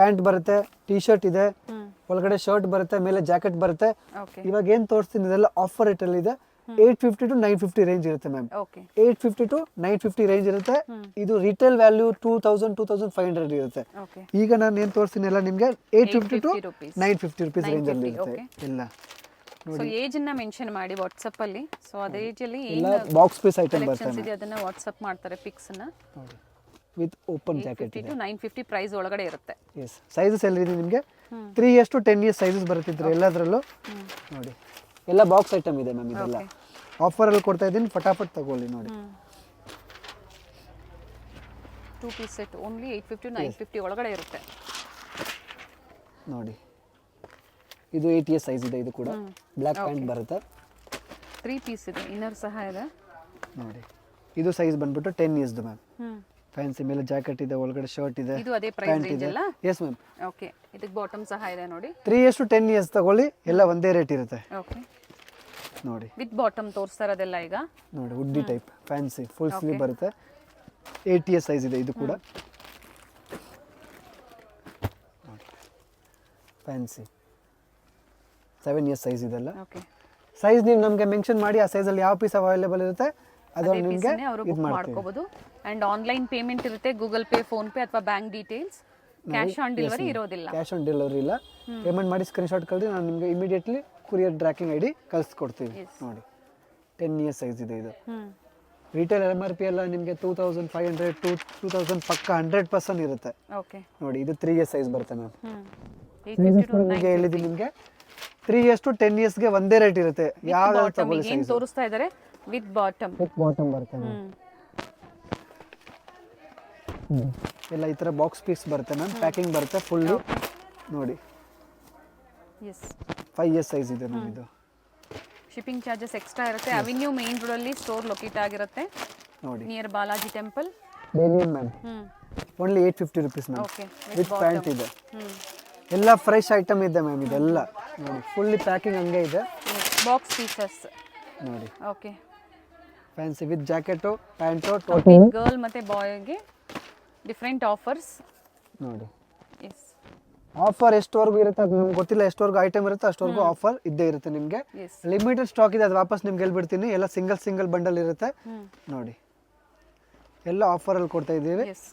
ಪ್ಯಾಂಟ್ ಬರುತ್ತೆ, ಟಿ ಶರ್ಟ್ ಇದೆ, ಒಳಗಡೆ ಶರ್ಟ್ ಬರುತ್ತೆ, ಮೇಲೆ ಜಾಕೆಟ್ ಬರುತ್ತೆ. ಓಕೆ, ಇವಾಗ ಏನು ತೋರಿಸ್ತೀನಿ ಇದೆಲ್ಲ ಆಫರ್ ರೇಟಲ್ಲಿ ಇದೆ. 850 to 950 ರೇಂಜ್ ಇರುತ್ತೆ ಮ್ಯಾಮ್. ಓಕೆ, 850 to 950 ರೇಂಜ್ ಇರುತ್ತೆ. ಇದು ರಿಟೇಲ್ ವ್ಯಾಲ್ಯೂ 2000 2500 ಇರುತ್ತೆ. ಓಕೆ. ಈಗ ನಾನು ಏನು ತೋರಿಸ್ತೀನಿ ಎಲ್ಲ ನಿಮಗೆ 850 to rupees. 950 rupees ರೇಂಜಲ್ಲಿ ಇರುತ್ತೆ. ಎಲ್ಲ ಸೊ ಏಜ್ ಅನ್ನ ಮೆನ್ಷನ್ ಮಾಡಿ ವಾಟ್ಸ್ಆಪ್ ಅಲ್ಲಿ. ಸೊ ಅದೇ ಏಜ್ ಅಲ್ಲಿ ಎಲ್ಲ ಏನು ಬಾಕ್ಸ್ ಪೀಸ್ ಐಟಮ್ ಕಲೆಕ್ಷನ್ಸ್ ಬರ್ತದೆ ಇದೆ ಅದನ್ನ ವಾಟ್ಸ್ಆಪ್ ಮಾಡ್ತಾರೆ ಪಿಕ್ಸ್ ಅನ್ನ. ನೋಡಿ, ವಿತ್ ಓಪನ್ ಜಾಕೆಟ್ 850 ಇದೆ. to 950 ಪ್ರೈಸ್ ಒಳಗಡೆ ಇರುತ್ತೆ. ಎಸ್, ಸೈಜಸ್ ಎಲ್ಲ ಇದೆ ನಿಮಗೆ. 3 years to 10 years ಸೈಜಸ್ ಬರುತ್ತಿದ್ರು ಎಲ್ಲದರಲ್ಲೂ ನೋಡಿ. ಎಲ್ಲ ಬಾಕ್ಸ್ ಐಟಮ್ ಇದೆ ಮ್ಯಾಮ್. ಇದೆಲ್ಲ ಆಫರಲ್ಲಿ ಕೊಡ್ತಾ ಇದ್ದೀನಿ, ಫಟಾಫಟ್ ತಗೊಳ್ಳಿ ನೋಡಿ. 2 ಪೀಸ್ ಸೆಟ್ ಓನ್ಲಿ 850 to 950 ಒಳಗಡೆ ಇರುತ್ತೆ ನೋಡಿ. ಇದು 8 years ಸೈಜ್ ಇದೆ. ಇದು ಕೂಡ ಬ್ಲ್ಯಾಕ್ ಪ್ಯಾಂಟ್ ಬರುತ್ತೆ. 3 ಪೀಸ್ ಇದೆ, ಇನ್ನರ್ ಸಹ ಇದೆ ನೋಡಿ. ಇದು ಸೈಜ್ ಬಂದ್ಬಿಟ್ಟು 10 yearsದು ಮ್ಯಾಮ್. ಫ್ಯಾನ್ಸಿ ಮೇಲೆ ಜಾಕೆಟ್ ಇದೆ, ಒಳಗಡೆ ಶರ್ಟ್ ಇದೆ, ಇದು ಅದೇ ಪ್ರೈಸ್ ರೇಂಜ್ ಅಲ್ಲ. Yes ma'am. ಓಕೆ, ಇದಕ್ಕೆ ಬಾಟಮ್ ಸಹ ಇದೆ ನೋಡಿ. 3 years to 10 years ತಗೊಳ್ಳಿ, ಎಲ್ಲ ಒಂದೇ ರೇಟ್ ಇರುತ್ತೆ ಓಕೆ, ನೋಡಿ. ವಿತ್ ಬಾಟಮ್ ತೋರಿಸ್ತಾ ಇರೋದೆಲ್ಲ ಈಗ ನೋಡಿ, ಉಡ್ಡಿ ಟೈಪ್ ಫ್ಯಾನ್ಸಿ ಫುಲ್ ಸ್ಲೀವ್ ಬರುತ್ತೆ. 8 years ಸೈಜ್ ಇದೆ. ಇದು ಕೂಡ ಫ್ಯಾನ್ಸಿ 7 years ಸೈಜ್ ಇದೆಲ್ಲ. ಓಕೆ, ಸೈಜ್ ನೀವು ನಮಗೆ ಮೆನ್ಷನ್ ಮಾಡಿ, ಆ ಸೈಜಲ್ಲಿ ಯಾವ ಪೀಸ್ ಅವೈಲೇಬಲ್ ಇರುತ್ತೆ ಅದನ್ನು ನಿಮಗೆ ಅವರು ಇದು ಬುಕ್ ಮಾಡ್ತೀವಿ. ಮಾಡ್ಕೋಬಹುದು. ಅಂಡ್ ಆನ್ಲೈನ್ ಪೇಮೆಂಟ್ ಇರುತ್ತೆ, ಗೂಗಲ್ ಪೇ, ಫೋನ್ ಪೇ ಅಥವಾ bank details. Cash on delivery ಇರೋದಿಲ್ಲ. ಕ್ಯಾಶ್ ಆನ್ ಡೆಲಿವರಿ ಇಲ್ಲ. ಪೇಮೆಂಟ್ ಮಾಡಿ ಸ್ಕ್ರೀನ್ಶಾಟ್ ಕಳ್ಸಿ ನಾನು ನಿಮಗೆ ಇಮಿಡಿಯೇಟ್ಲಿ ಕುರಿಯರ್ ಟ್ರ್ಯಾಕಿಂಗ್ ID ಕಳಿಸ್ಕೊಡ್ತೀವಿ ನೋಡಿ. 10 years ಸೈಜ್ ಇದೆ. ಇದು ರಿಟೇಲ್ MRP ಎಲ್ಲ ನಿಮಗೆ 2500 to 2000 ಪಕ್ಕ 100% ಇರುತ್ತೆ ಓಕೆ. ನೋಡಿ. ಇದು 3 years ಸೈಜ್ ಬರುತ್ತೆ ಮ್ಯಾಮ್. 850 to ನಿಮಗೆ ಹೇಳಿದ್ದೀನಿ ನಿಮಗೆ 3 years to 10 yearsಗೆ ಒಂದೇ ರೇಟ್ ಇರುತ್ತೆ. ಯಾವ ಬಾಟಮ್ ಏನು ತೋರಿಸ್ತಾ ಇದ್ದಾರೆ ವಿತ್ ಬಾಟಮ್. ಬಾಟಮ್ ಬರುತ್ತೆ ಮ್ಯಾಮ್. ಎಲ್ಲ ಈ ಥರ ಬಾಕ್ಸ್ ಪೀಸ್ ಬರುತ್ತೆ ಮ್ಯಾಮ್. ಪ್ಯಾಕಿಂಗ್ ಬರುತ್ತೆ ಫುಲ್ಲು ನೋಡಿ. ಎಸ್, 5 years ಸೈಜ್ ಇದೆ ಮ್ಯಾಮ್. ಇದು ಶಿಪ್ಪಿಂಗ್ ಚಾರ್ಜಸ್ ಎಕ್ಸ್ಟ್ರಾ ಇರುತ್ತೆ. ಅವೆನ್ಯೂ ಮೇನ್ ರೋಡ್ ಅಲ್ಲಿ ಸ್ಟೋರ್ ಲೊಕೇಟ್ ಆಗಿರುತ್ತೆ ನೋಡಿ. Near Balaji temple. ಡೇನಿಯನ್ ma'am. Only 850 rupees ma'am. Okay, with pant ಇದೆ. ಎಲ್ಲ ಫ್ರೆಶ್ ಐಟಮ್ ಇದೆ ಮ್ಯಾಮ್. ಇದೆಲ್ಲ ನೋಡಿ, ಫುಲ್ಲಿ ಪ್ಯಾಕಿಂಗ್ ಹಂಗೆ ಇದೆ. ಬಾಕ್ಸ್ ಪೀಸಸ್ ನೋಡಿ. Okay, fancy with jacket, pant, girl ಮತ್ತೆ ಬಾಯ್ಗೆ ಡಿಫರೆಂಟ್ ಆಫರ್ಸ್ ನೋಡಿ. ಎಸ್, ಆಫರ್ ಎಷ್ಟವರೆಗೂ ಇರುತ್ತೆ ಅದು ನಮ್ಗೆ ಗೊತ್ತಿಲ್ಲ. ಎಷ್ಟವರೆಗೂ ಐಟಮ್ ಇರುತ್ತೆ ಅಷ್ಟವರೆಗೂ ಆಫರ್ ಇದ್ದೇ ಇರುತ್ತೆ ನಿಮಗೆ. ಎಸ್, ಲಿಮಿಟೆಡ್ ಸ್ಟಾಕ್ ಇದೆ, ಅದು ವಾಪಸ್ ನಿಮ್ಗೆ ಹೇಳ್ಬಿಡ್ತೀನಿ. ಎಲ್ಲ ಸಿಂಗಲ್ ಬಂಡಲ್ ಇರುತ್ತೆ ನೋಡಿ. ಎಲ್ಲ ಆಫರಲ್ಲಿ ಕೊಡ್ತಾ ಇದ್ದೀವಿ. ಎಸ್,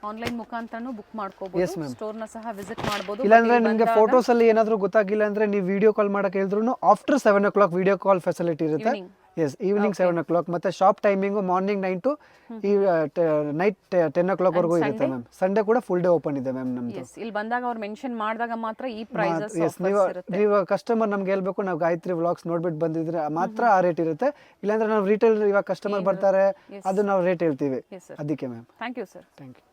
ಆನ್ಲೈನ್ ಮುಖಾಂತರನೂ ಬುಕ್ ಮಾಡ್ಕೋಬಹುದು. ಸ್ಟೋರ್ನ ಸಹ ವಿಸಿಟ್ ಮಾಡಬಹುದು. ಇಲ್ಲಾಂದ್ರೆ ನಿಮಗೆ ಫೋಟೋಸ್ ಅಲ್ಲಿ ಏನಾದರೂ ಗೊತ್ತಾಗಿಲ್ಲ ಅಂದ್ರೆ ನೀವು ವಿಡಿಯೋ ಕಾಲ್ ಮಾಡಕ್ಕೆ ಹೇಳಿದ್ರು after 7 o'clock video call facility ಇರುತ್ತೆ. ಎಸ್ ಈವ್ನಿಂಗ್ 7 o'clock ಮತ್ತು ಶಾಪ್ ಟೈಮಿಂಗು ಮಾರ್ನಿಂಗ್ 9 to ಈ ನೈಟ್ 10 o'clock ವರೆಗೂ ಇರುತ್ತೆ ಮ್ಯಾಮ್. ಸಂಡೇ ಕೂಡ ಫುಲ್ ಡೇ ಓಪನ್ ಇದೆ ಮ್ಯಾಮ್ ನಮ್ಮದು. ಎಸ್ ಇಲ್ಲಿ ಬಂದಾಗ ಅವ್ರು ಮೆನ್ಷನ್ ಮಾಡಿದಾಗ ಮಾತ್ರ ಈ ಪ್ರೈಸಸ್ ಎಸ್ ನೀವು ಕಸ್ಟಮರ್ ನಮ್ಗೆ ಹೇಳ್ಬೇಕು ನಾವು ಗಾಯತ್ರಿ ವ್ಲಾಗ್ಸ್ ನೋಡ್ಬಿಟ್ಟು ಬಂದಿದ್ರೆ ಮಾತ್ರ ಆ ರೇಟ್ ಇರುತ್ತೆ. ಇಲ್ಲಾಂದ್ರೆ ನಾವು ರಿಟೇಲ್ ಇವಾಗ ಕಸ್ಟಮರ್ ಬರ್ತಾರೆ ಅದು ನಾವು ರೇಟ್ ಹೇಳ್ತೀವಿ ಎಸ್ ಸರ್. ಅದಕ್ಕೆ ma'am. Thank you sir. Thank you.